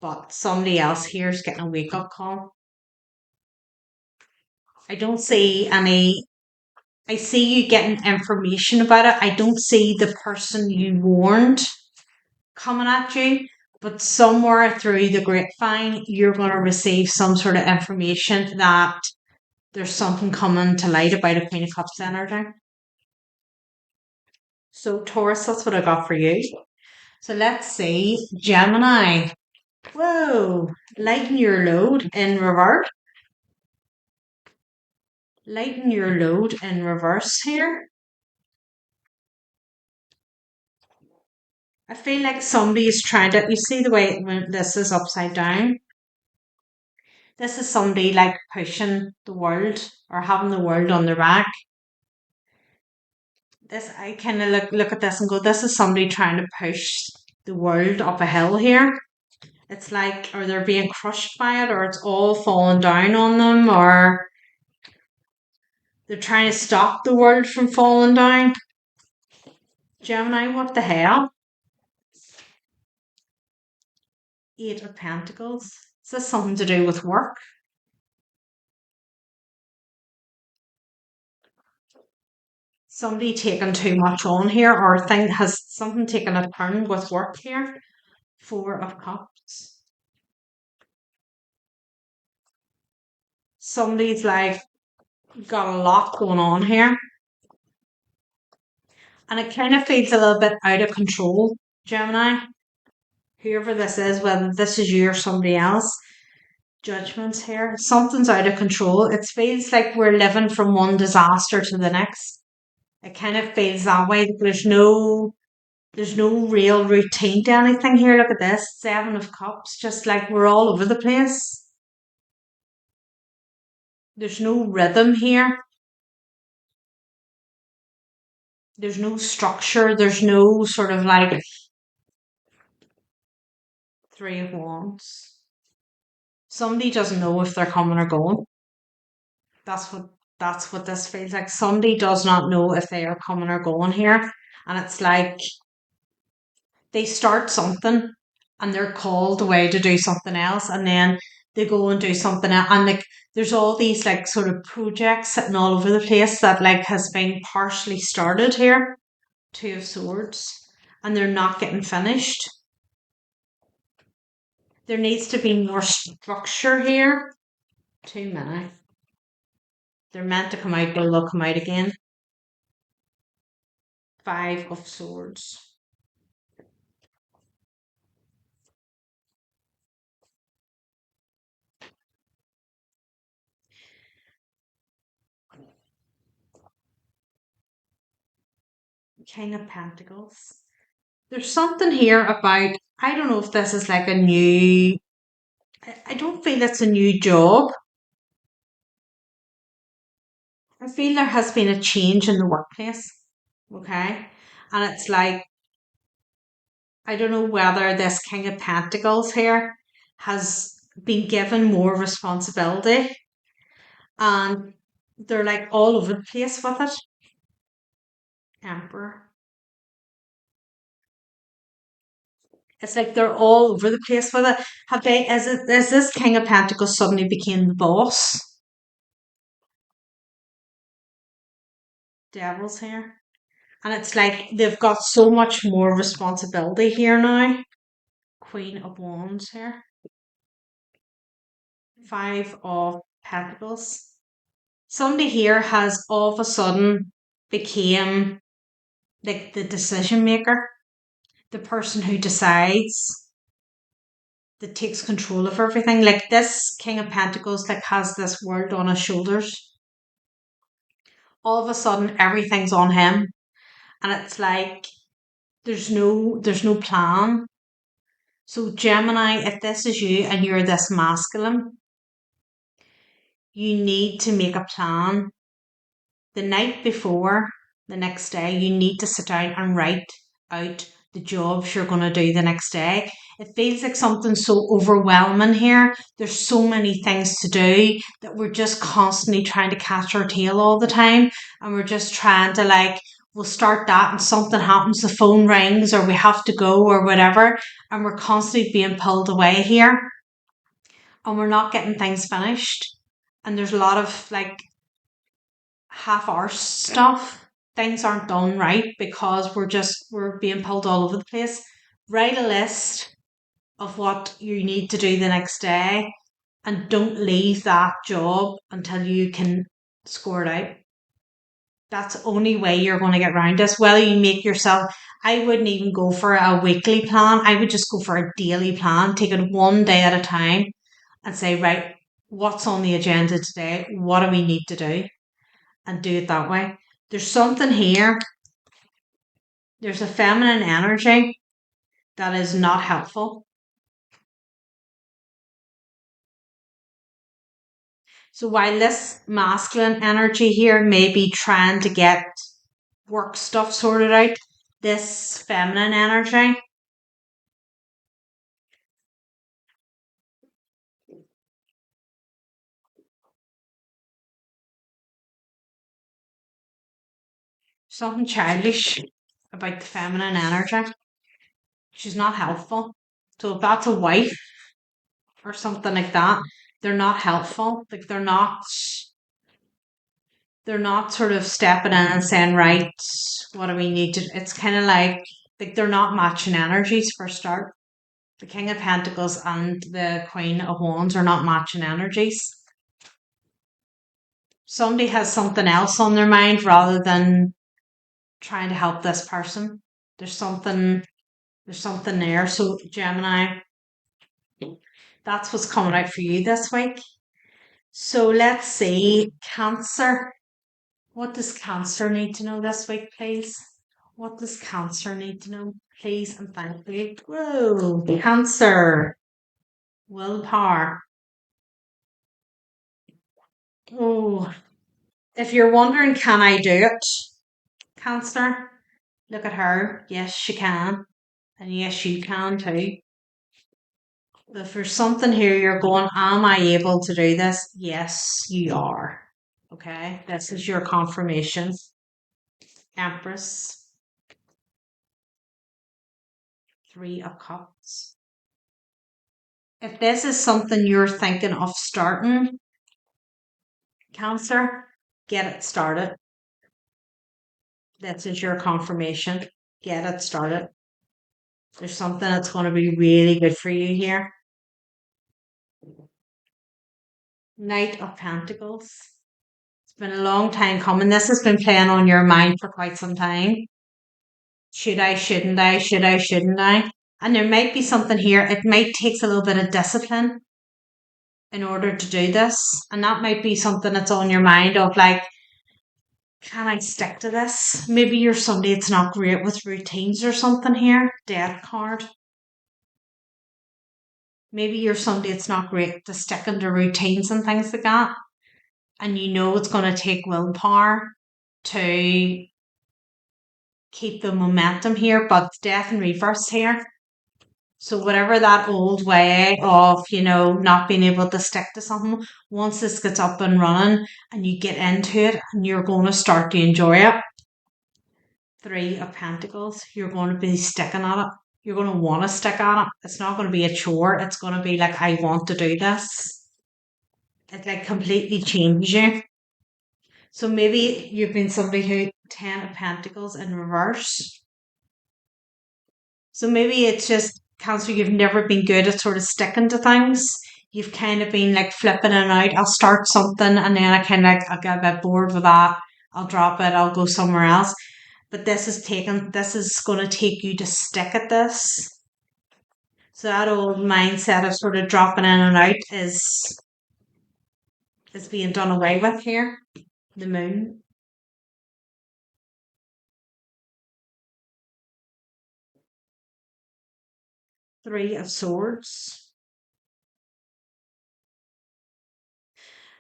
But somebody else here is getting a wake up call. I don't see any. I see you getting information about it. I don't see the person you warned coming at you, but somewhere through the grapevine, you're going to receive some sort of information that there's something coming to light about a Queen of Cups energy. So Taurus, that's what I got for you. So let's see, Gemini. Whoa, lighten your load in reverse. Lighten your load in reverse here. I feel like somebody is trying to, you see the way when this is upside down? This is somebody like pushing the world or having the world on their back. This, I kind of look at this and go, this is somebody trying to push the world up a hill here. It's like, or they're being crushed by it, or it's all falling down on them, or they're trying to stop the world from falling down. Gemini, what the hell? Eight of Pentacles. Is this something to do with work? Somebody taking too much on here, or has something taken a turn with work here? Four of Cups. Somebody's like got a lot going on here. And it kind of feels a little bit out of control, Gemini. Whoever this is, whether this is you or somebody else, judgments here. Something's out of control. It feels like we're living from one disaster to the next. It kind of feels that way. There's no real routine to anything here. Look at this. Seven of Cups. Just like we're all over the place. There's no rhythm here. There's no structure. There's no sort of like Three of Wands. Somebody doesn't know if they're coming or going. That's what this feels like. Somebody does not know if they are coming or going here. And it's like they start something and they're called away to do something else, and then they go and do something else, and like there's all these like sort of projects sitting all over the place that like has been partially started here. Two of Swords, and they're not getting finished. There needs to be more structure here. Too many. They're meant to come out, but they'll come out again. Five of Swords. King of Pentacles. There's something here about, I don't know if this is like a new, I don't feel it's a new job. I feel there has been a change in the workplace. Okay. And it's like, I don't know whether this King of Pentacles here has been given more responsibility, and they're like all over the place with it. Emperor. It's like they're all over the place with it. Is this King of Pentacles suddenly became the boss? Devils here. And it's like they've got so much more responsibility here now. Queen of Wands here. Five of Pentacles. Somebody here has all of a sudden became like the decision maker, the person who decides, that takes control of everything. Like this King of Pentacles like has this world on his shoulders. All of a sudden everything's on him. And it's like there's no plan. So Gemini, if this is you and you're this masculine, you need to make a plan. The night before, the next day, you need to sit down and write out the jobs you're going to do the next day. It feels like something so overwhelming here. There's so many things to do that we're just constantly trying to catch our tail all the time. And we're just trying to we'll start that and something happens, the phone rings or we have to go or whatever. And we're constantly being pulled away here. And we're not getting things finished. And there's a lot of half-hour stuff. Things aren't done right because we're being pulled all over the place. Write a list of what you need to do the next day and don't leave that job until you can score it out. That's the only way you're going to get around this. Whether you make yourself, I wouldn't even go for a weekly plan. I would just go for a daily plan. Take it one day at a time and say, right, what's on the agenda today? What do we need to do? And do it that way. There's something here. There's a feminine energy that is not helpful. So while this masculine energy here may be trying to get work stuff sorted out, this feminine energy something childish about the feminine energy. She's not helpful. So if that's a wife or something like that, they're not helpful. Like they're not sort of stepping in and saying, right, what do we need to, it's kind of like they're not matching energies for a start. The King of Pentacles and the Queen of Wands are not matching energies. Somebody has something else on their mind rather than trying to help this person. There's something there. So Gemini, that's what's coming out for you this week. So let's see, Cancer. What does Cancer need to know this week, please? What does Cancer need to know, please? And thank you. Whoa, Cancer. Willpower. Oh, if you're wondering, can I do it? Cancer, look at her. Yes, she can. And yes, you can too. If there's something here you're going, am I able to do this? Yes, you are. Okay, this is your confirmation. Empress. Three of Cups. If this is something you're thinking of starting, Cancer, get it started. This is your confirmation. Get it started. There's something that's going to be really good for you here. Knight of Pentacles. It's been a long time coming. This has been playing on your mind for quite some time. Should I, shouldn't I? Should I, shouldn't I? And there might be something here. It might take a little bit of discipline in order to do this. And that might be something that's on your mind of can I stick to this? Maybe you're somebody that's not great with routines or something here. Death card. Maybe you're somebody that's not great to sticking to routines and things like that. And you know it's going to take willpower to keep the momentum here, but death in reverse here. So whatever that old way of, not being able to stick to something, once this gets up and running and you get into it and you're going to start to enjoy it. Three of Pentacles, you're going to be sticking at it. You're going to want to stick at it. It's not going to be a chore. It's going to be like, I want to do this. It completely changes you. So maybe you've been somebody who Ten of Pentacles in reverse. So maybe it's just Cancer, you've never been good at sort of sticking to things. You've kind of been like flipping in and out. I'll start something and then I'll get a bit bored with that. I'll drop it, I'll go somewhere else. But this is gonna take you to stick at this. So that old mindset of sort of dropping in and out is being done away with here. The moon. Three of Swords.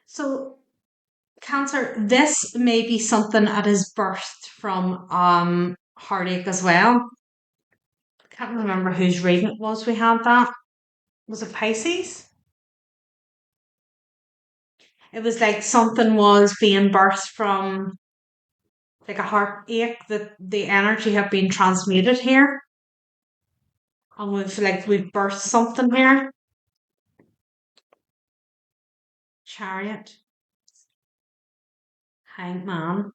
So Cancer, this may be something that is birthed from heartache as well. Can't remember whose reading it was we had that. Was it Pisces? It was like something was being birthed from like a heartache that the energy had been transmuted here. And we've birthed something here. Chariot. Hangman.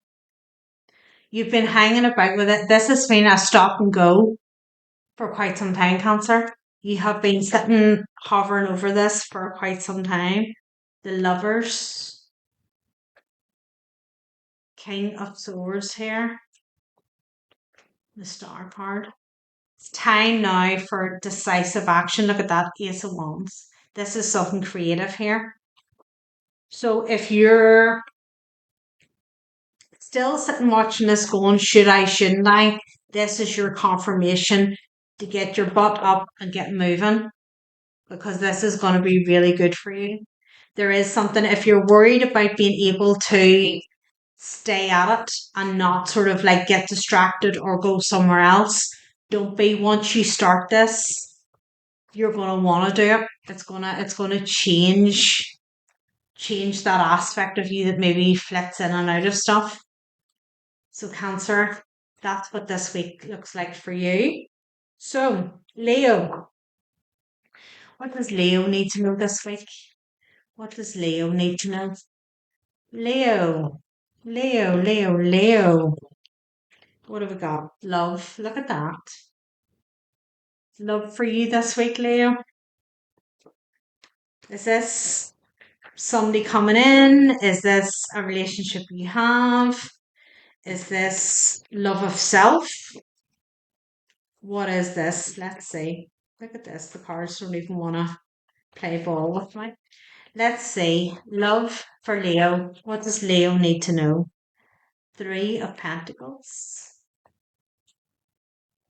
You've been hanging about with it. This has been a stop and go for quite some time, Cancer. You have been sitting hovering over this for quite some time. The Lovers, King of Swords here, the Star card. It's time now for decisive action. Look at that, Ace of Wands. This is something creative here. So if you're still sitting watching this going, should I, shouldn't I? This is your confirmation to get your butt up and get moving because this is going to be really good for you. There is something, if you're worried about being able to stay at it and not sort of like get distracted or go somewhere else, don't be. Once you start this, you're going to want to do it. It's going to change that aspect of you that maybe flits in and out of stuff. So Cancer, that's what this week looks like for you. So Leo, what does Leo need to know this week? What does Leo need to know? Leo, Leo. What have we got? Love. Look at that. Love for you this week, Leo. Is this somebody coming in? Is this a relationship you have? Is this love of self? What is this? Let's see. Look at this. The cards don't even want to play ball with me. Let's see. Love for Leo. What does Leo need to know? Three of Pentacles.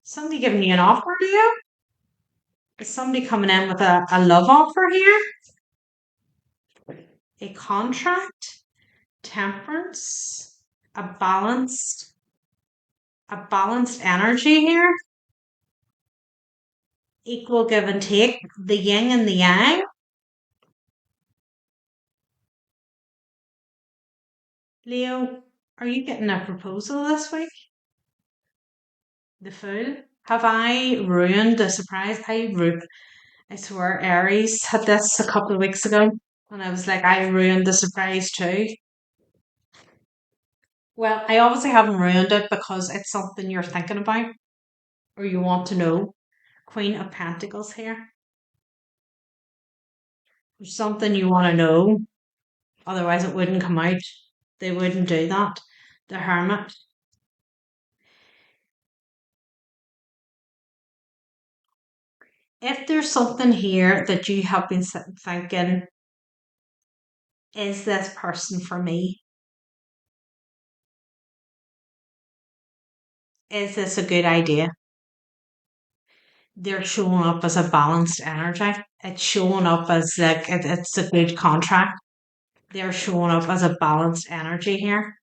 Somebody giving you an offer, Leo? Is somebody coming in with a love offer here? A contract? Temperance? A balanced energy here? Equal give and take, the yin and the yang. Leo, are you getting a proposal this week? The Fool. Have I ruined the surprise? I swear Aries had this a couple of weeks ago, and I was like, I ruined the surprise too. Well, I obviously haven't ruined it because it's something you're thinking about or you want to know. Queen of Pentacles here. There's something you want to know, otherwise it wouldn't come out. They wouldn't do that. The Hermit. If there's something here that you have been sitting thinking, is this person for me? Is this a good idea? They're showing up as a balanced energy. It's showing up as like it's a good contract. They're showing up as a balanced energy here.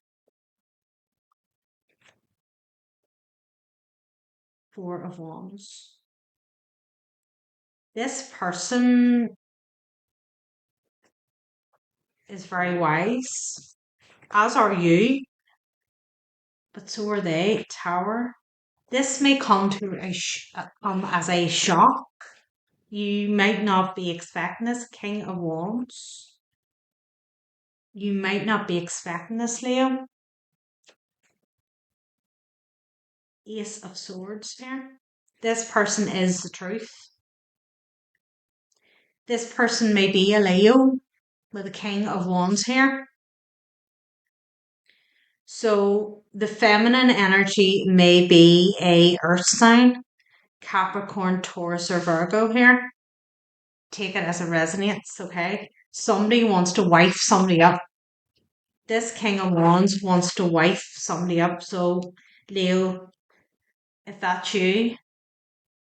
Four of Wands. This person is very wise, as are you, but so are they. Tower. This may come to as a shock. You might not be expecting this. King of Wands. You might not be expecting this, Leo. Ace of Swords here. This person is the truth. This person may be a Leo with the King of Wands here. So the feminine energy may be a earth sign, Capricorn, Taurus, or Virgo here. Take it as a resonance, okay? Somebody wants to wife somebody up. This King of Wands wants to wife somebody up. So Leo, if that's you,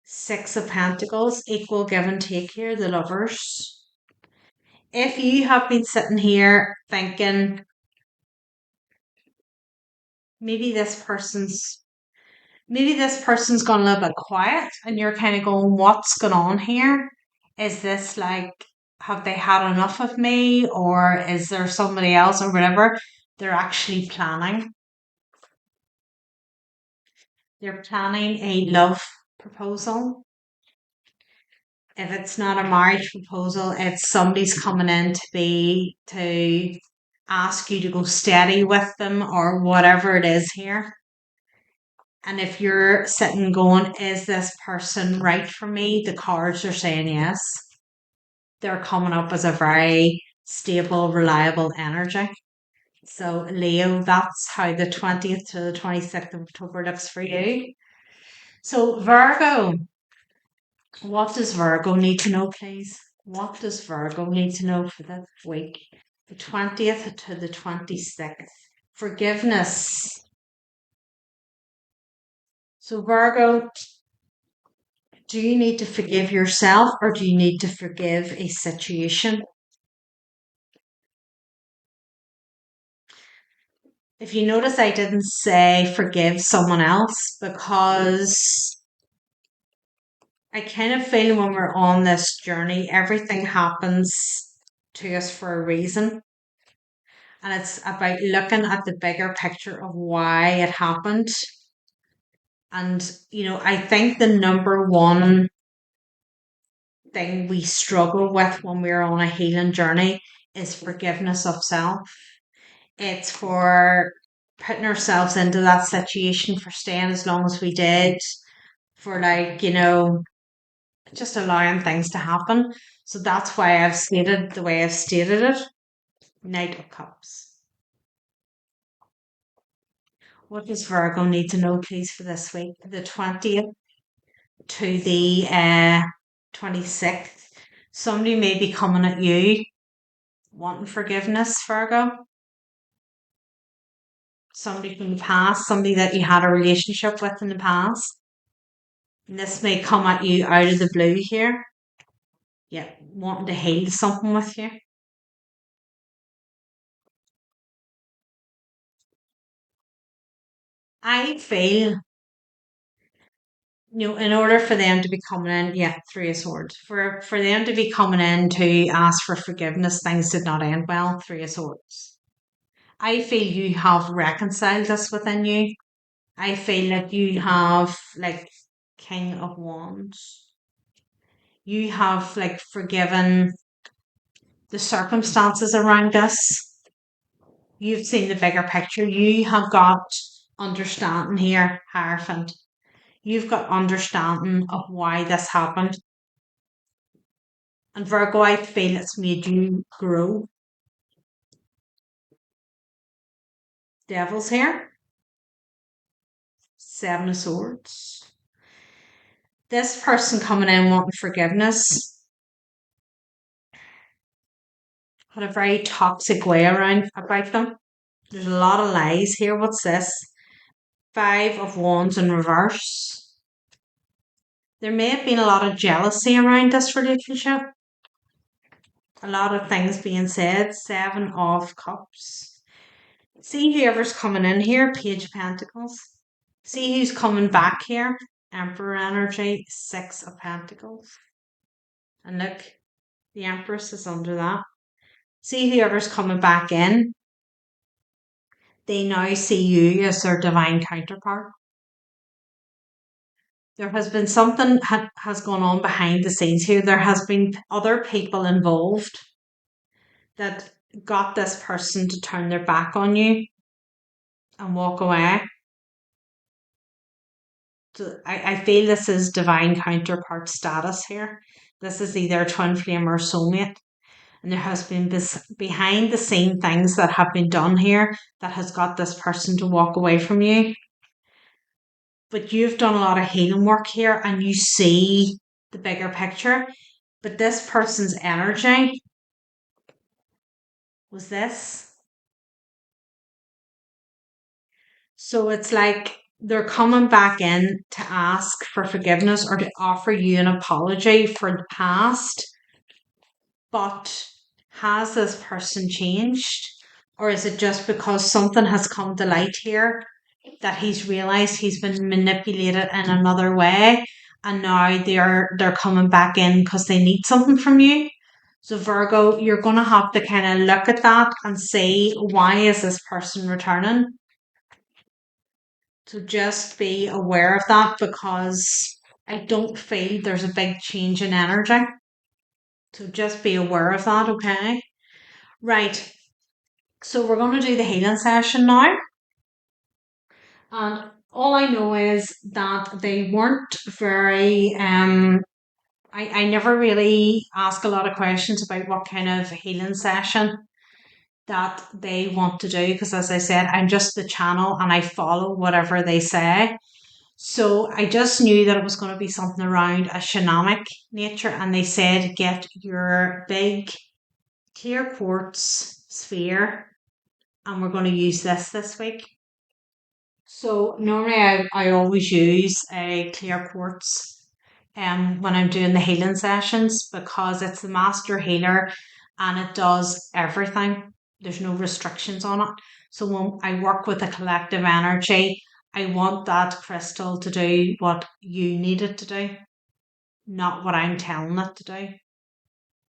Six of Pentacles, equal give and take here, the Lovers. If you have been sitting here thinking, maybe this person's gone a little bit quiet and you're kind of going, what's going on here? Is this like, have they had enough of me, or is there somebody else, or whatever? They're actually planning. They're planning a love proposal. If it's not a marriage proposal, it's somebody's coming in to ask you to go steady with them or whatever it is here. And if you're sitting going, is this person right for me? The cards are saying yes. They're coming up as a very stable, reliable energy. So, Leo, that's how the 20th to the 26th of October looks for you. So, Virgo, what does Virgo need to know, please? What does Virgo need to know for this week? The 20th to the 26th. Forgiveness. So, Virgo, do you need to forgive yourself or do you need to forgive a situation? If you notice, I didn't say forgive someone else because I kind of feel when we're on this journey, everything happens to us for a reason. And it's about looking at the bigger picture of why it happened. And, I think the number one thing we struggle with when we're on a healing journey is forgiveness of self. It's for putting ourselves into that situation, for staying as long as we did, for just allowing things to happen. So that's why I've stated the way I've stated it. Knight of Cups. What does Virgo need to know, please, for this week? The 20th to the 26th. Somebody may be coming at you wanting forgiveness, Virgo. Somebody from the past, somebody that you had a relationship with in the past. And this may come at you out of the blue here. Yeah, wanting to heal something with you. I feel, in order for them to be coming in, yeah, Three of Swords. For them to be coming in to ask for forgiveness, things did not end well. Three of Swords. I feel you have reconciled this within you. I feel like you have like King of Wands. You have like forgiven the circumstances around this. You've seen the bigger picture. You have got understanding here, Hierophant. You've got understanding of why this happened. And Virgo, I feel it's made you grow. Devil's here. Seven of Swords. This person coming in wanting forgiveness had a very toxic way around about them. There's a lot of lies here. What's this? Five of Wands in reverse. There may have been a lot of jealousy around this relationship. A lot of things being said. Seven of Cups. See whoever's coming in here. Page of Pentacles. See who's coming back here. Emperor energy. Six of Pentacles. And look, the Empress is under that. See whoever's coming back in. They now see you as their divine counterpart. There has been something has gone on behind the scenes here. There has been other people involved that got this person to turn their back on you and walk away. So I feel this is divine counterpart status here. This is either twin flame or soulmate. And there has been this behind the scene things that have been done here that has got this person to walk away from you. But you've done a lot of healing work here and you see the bigger picture. But this person's energy was this. So it's like they're coming back in to ask for forgiveness or to offer you an apology for the past. But has this person changed? Or is it just because something has come to light here that he's realized he's been manipulated in another way and now they're coming back in because they need something from you? So Virgo, you're gonna have to kind of look at that and see, why is this person returning? So just be aware of that, because I don't feel there's a big change in energy. So just be aware of that, okay? Right. So we're going to do the healing session now. And all I know is that they weren't very I never really ask a lot of questions about what kind of healing session that they want to do, because as I said, I'm just the channel and I follow whatever they say. So I just knew that it was going to be something around a shamanic nature, and they said get your big clear quartz sphere, and we're going to use this week. So normally I always use a clear quartz when I'm doing the healing sessions, because it's the master healer and it does everything. There's no restrictions on it. So when I work with a collective energy, I want that crystal to do what you need it to do, not what I'm telling it to do.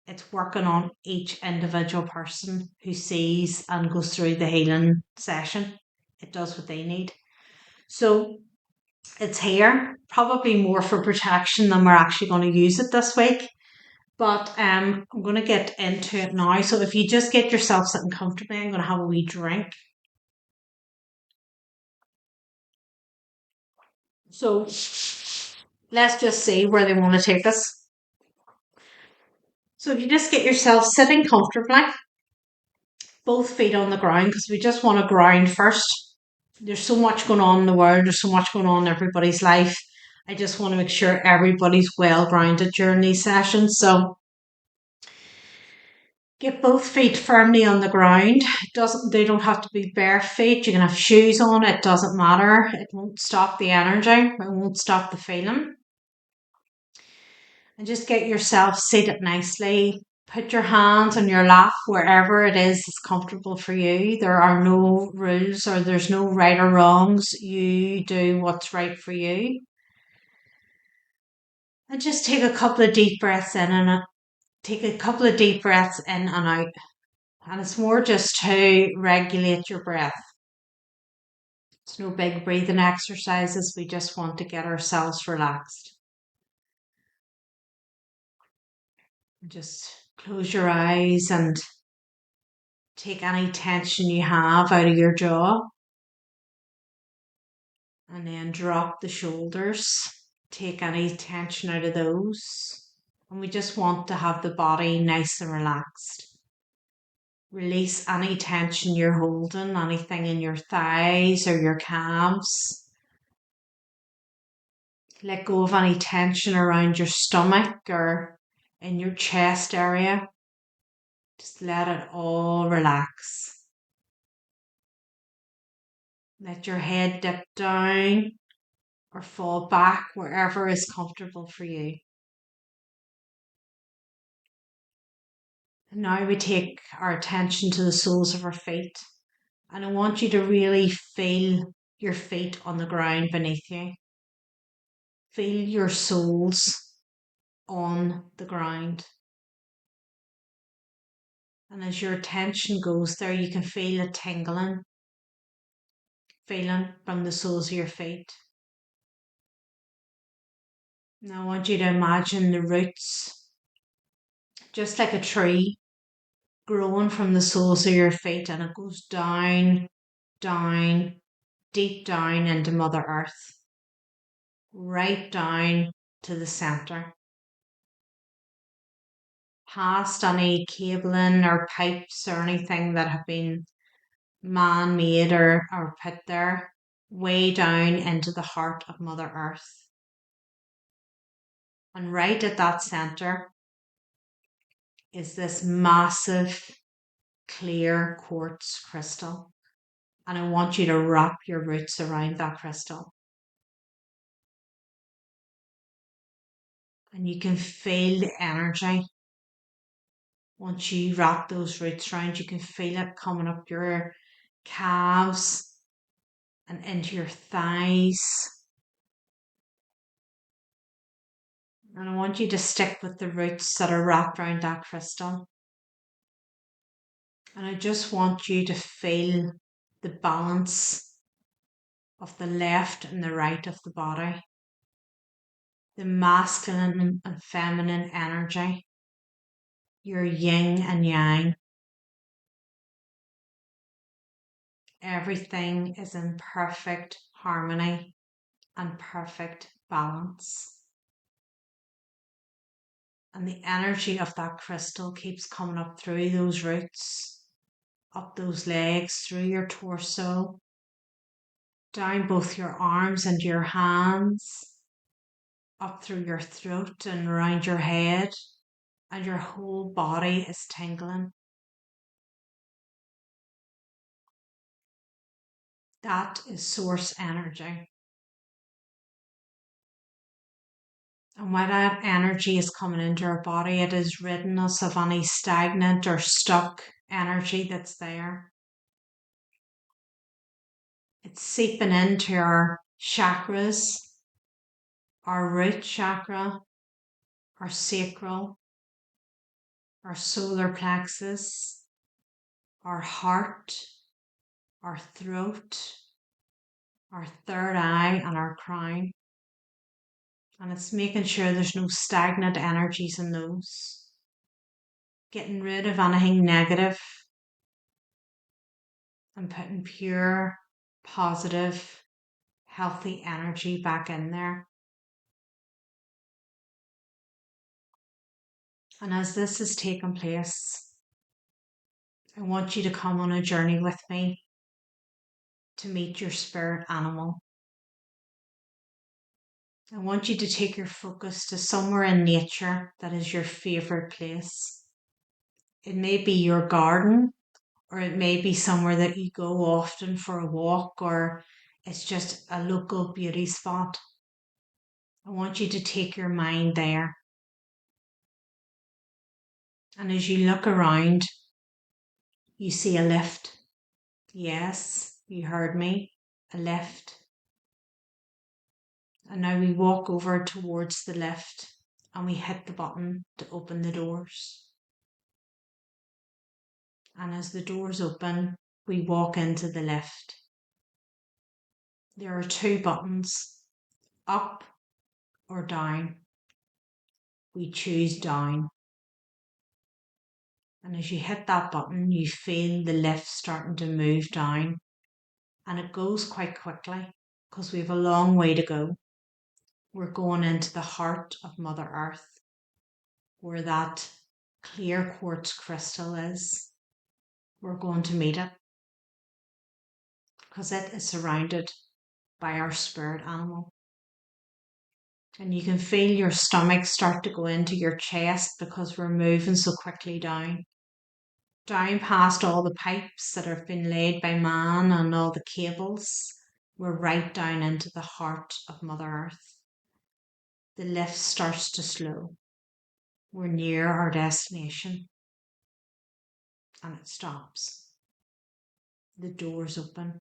It's working on each individual person who sees and goes through the healing session. It does what they need. So it's here, probably more for protection than we're actually going to use it this week. But I'm going to get into it now. So if you just get yourself sitting comfortably, I'm going to have a wee drink. So let's just see where they want to take us. So if you just get yourself sitting comfortably, both feet on the ground, because we just want to ground first. There's so much going on in the world. There's so much going on in everybody's life. I just want to make sure everybody's well grounded during these sessions. So get both feet firmly on the ground. They don't have to be bare feet. You can have shoes on. It doesn't matter. It won't stop the energy. It won't stop the feeling. And just get yourself seated nicely. Put your hands on your lap, wherever it is that's comfortable for you. There are no rules, or there's no right or wrongs. You do what's right for you. And just take a couple of deep breaths in and take a couple of deep breaths in and out. And it's more just to regulate your breath. It's no big breathing exercises. We just want to get ourselves relaxed. Just close your eyes and take any tension you have out of your jaw. And then drop the shoulders. Take any tension out of those. And we just want to have the body nice and relaxed. Release any tension you're holding, anything in your thighs or your calves. Let go of any tension around your stomach or in your chest area. Just let it all relax. Let your head dip down or fall back, wherever is comfortable for you. And now we take our attention to the soles of our feet. And I want you to really feel your feet on the ground beneath you. Feel your soles on the ground. And as your attention goes there, you can feel a tingling feeling from the soles of your feet. Now I want you to imagine the roots, just like a tree, growing from the soles of your feet, and it goes down, down, deep down into Mother Earth, right down to the centre, past any cabling or pipes or anything that have been man-made or put there, way down into the heart of Mother Earth. And right at that centre is this massive clear quartz crystal. And I want you to wrap your roots around that crystal. And you can feel the energy. Once you wrap those roots around, you can feel it coming up your calves and into your thighs. And I want you to stick with the roots that are wrapped around that crystal. And I just want you to feel the balance of the left and the right of the body, the masculine and feminine energy, your yin and yang. Everything is in perfect harmony and perfect balance. And the energy of that crystal keeps coming up through those roots, up those legs, through your torso, down both your arms and your hands, up through your throat and around your head, and your whole body is tingling. That is source energy. And when that energy is coming into our body, it is ridding us of any stagnant or stuck energy that's there. It's seeping into our chakras, our root chakra, our sacral, our solar plexus, our heart, our throat, our third eye, and our crown. And it's making sure there's no stagnant energies in those. Getting rid of anything negative and putting pure, positive, healthy energy back in there. And as this is taking place, I want you to come on a journey with me to meet your spirit animal. I want you to take your focus to somewhere in nature that is your favourite place. It may be your garden, or it may be somewhere that you go often for a walk, or it's just a local beauty spot. I want you to take your mind there. And as you look around, you see a lift. Yes, you heard me, a lift. And now we walk over towards the lift and we hit the button to open the doors. And as the doors open, we walk into the lift. There are two buttons, up or down. We choose down. And as you hit that button, you feel the lift starting to move down. And it goes quite quickly because we have a long way to go. We're going into the heart of Mother Earth, where that clear quartz crystal is. We're going to meet it because it is surrounded by our spirit animal. And you can feel your stomach start to go into your chest because we're moving so quickly down. Down past all the pipes that have been laid by man and all the cables. We're right down into the heart of Mother Earth. The lift starts to slow. We're near our destination. And it stops. The doors open.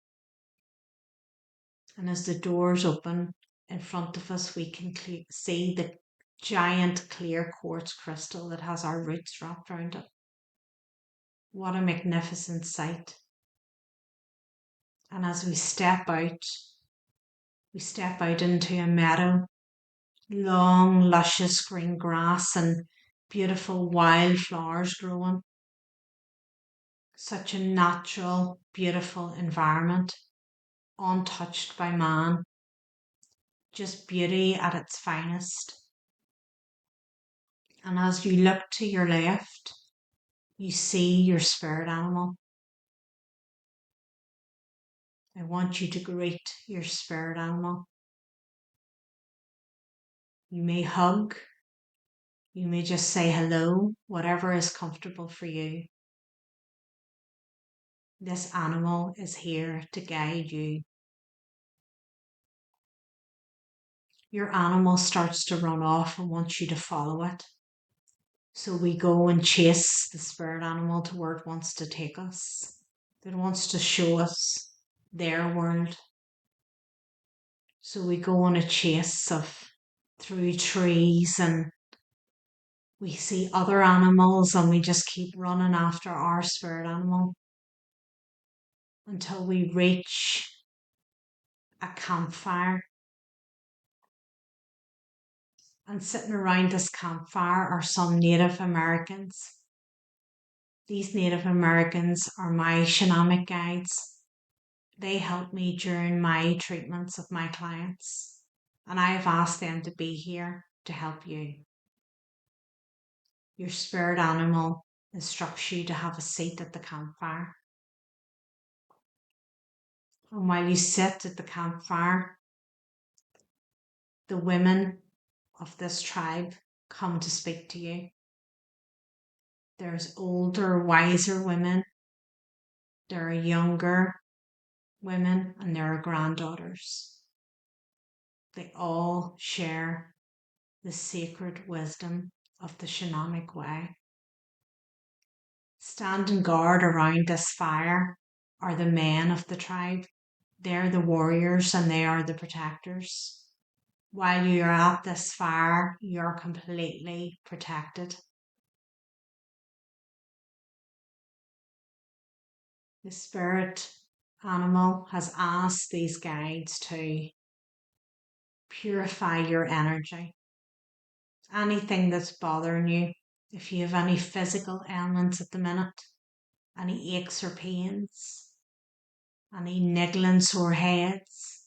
And as the doors open in front of us, we can see the giant clear quartz crystal that has our roots wrapped around it. What a magnificent sight. And as we step out into a meadow, long, luscious green grass and beautiful wildflowers growing. Such a natural, beautiful environment, untouched by man, just beauty at its finest. And as you look to your left, you see your spirit animal. I want you to greet your spirit animal. You may hug, you may just say hello, whatever is comfortable for you. This animal is here to guide you. Your animal starts to run off and wants you to follow it. So we go and chase the spirit animal to where it wants to take us. It wants to show us their world. So we go on a chase through trees, and we see other animals, and we just keep running after our spirit animal until we reach a campfire. And sitting around this campfire are some Native Americans. These Native Americans are my shamanic guides. They help me during my treatments of my clients, and I have asked them to be here to help you. Your spirit animal instructs you to have a seat at the campfire. And while you sit at the campfire, the women of this tribe come to speak to you. There's older, wiser women, there are younger women, and there are granddaughters. They all share the sacred wisdom of the shamanic way. Standing guard around this fire are the men of the tribe. They're the warriors and they are the protectors. While you're at this fire, you're completely protected. The spirit animal has asked these guides to purify your energy. Anything that's bothering you, if you have any physical ailments at the minute, any aches or pains, any niggling sore heads,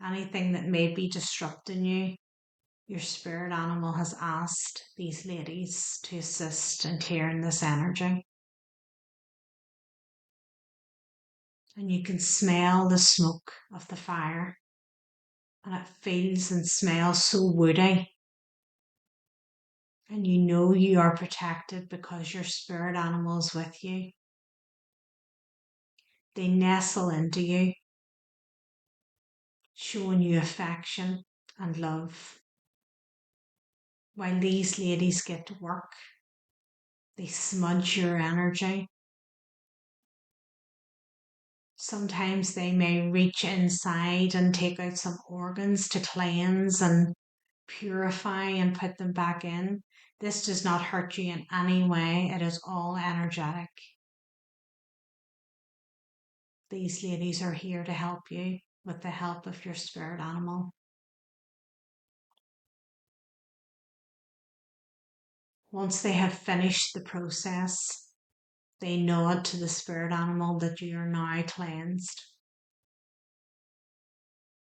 anything that may be disrupting you, your spirit animal has asked these ladies to assist in clearing this energy. And you can smell the smoke of the fire, and it feels and smells so woody. And you know you are protected because your spirit animal is with you. They nestle into you, showing you affection and love. While these ladies get to work, they smudge your energy. Sometimes they may reach inside and take out some organs to cleanse and purify and put them back in. This does not hurt you in any way. It is all energetic. These ladies are here to help you with the help of your spirit animal. Once they have finished the process, they nod to the spirit animal that you are now cleansed.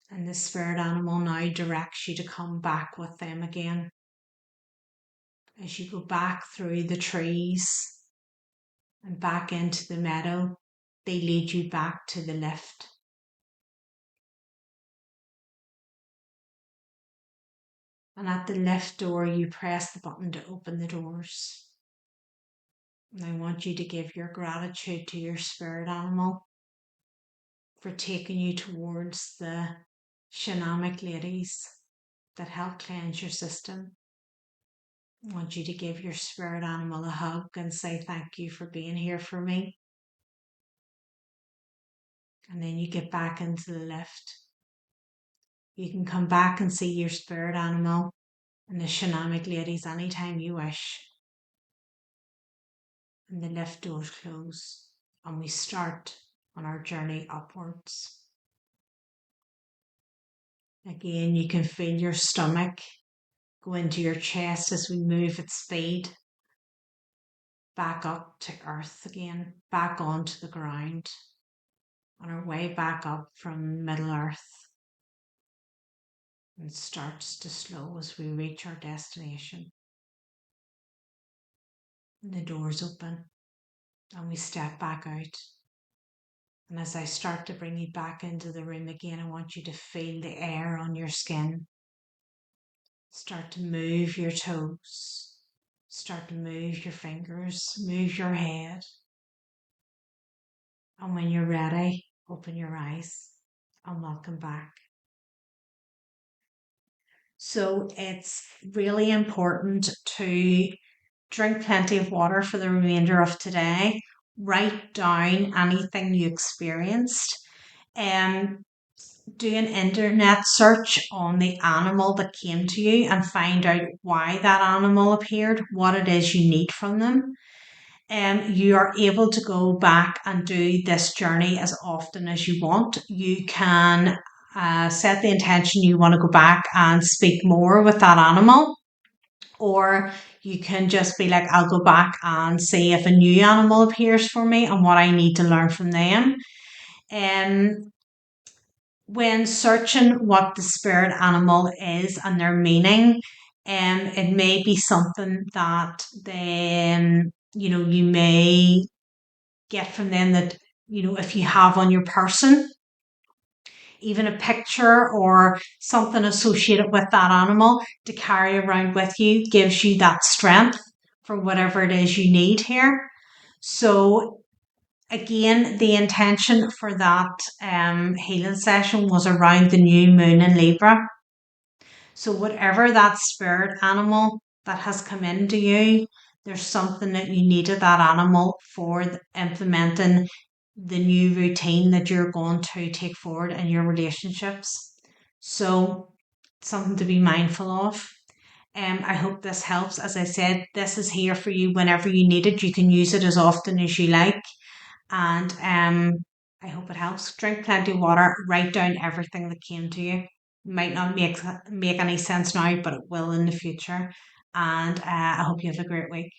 And the spirit animal now directs you to come back with them again. As you go back through the trees and back into the meadow, they lead you back to the lift. And at the lift door, you press the button to open the doors. And I want you to give your gratitude to your spirit animal for taking you towards the shamanic ladies that help cleanse your system. I want you to give your spirit animal a hug and say thank you for being here for me. And then you get back into the lift. You can come back and see your spirit animal and the shamanic ladies anytime you wish. And the lift doors close and we start on our journey upwards. Again, you can feel your stomach go into your chest as we move at speed. back up to earth again, back onto the ground, on our way back up from Middle Earth, and starts to slow as we reach our destination. And the doors open and we step back out. And as I start to bring you back into the room again, I want you to feel the air on your skin. Start to move your toes. Start to move your fingers, move your head. And when you're ready, open your eyes and welcome back. So it's really important to drink plenty of water for the remainder of today. Write down anything you experienced. Do an internet search on the animal that came to you and find out why that animal appeared, what it is you need from them. You are able to go back and do this journey as often as you want. You can set the intention you want to go back and speak more with that animal, or you can just be like, I'll go back and see if a new animal appears for me and what I need to learn from them. When searching what the spirit animal is and their meaning, it may be something that then you may get from them that if you have on your person, even a picture or something associated with that animal to carry around with you gives you that strength for whatever it is you need here. So again, the intention for that healing session was around the new moon in Libra. So whatever that spirit animal that has come into you, there's something that you needed that animal for implementing the new routine that you're going to take forward in your relationships. So something to be mindful of. I hope this helps. As I said, this is here for you whenever you need it. You can use it as often as you like. And I hope it helps. Drink plenty of water. Write down everything that came to you. Might not make any sense now, but it will in the future. And I hope you have a great week.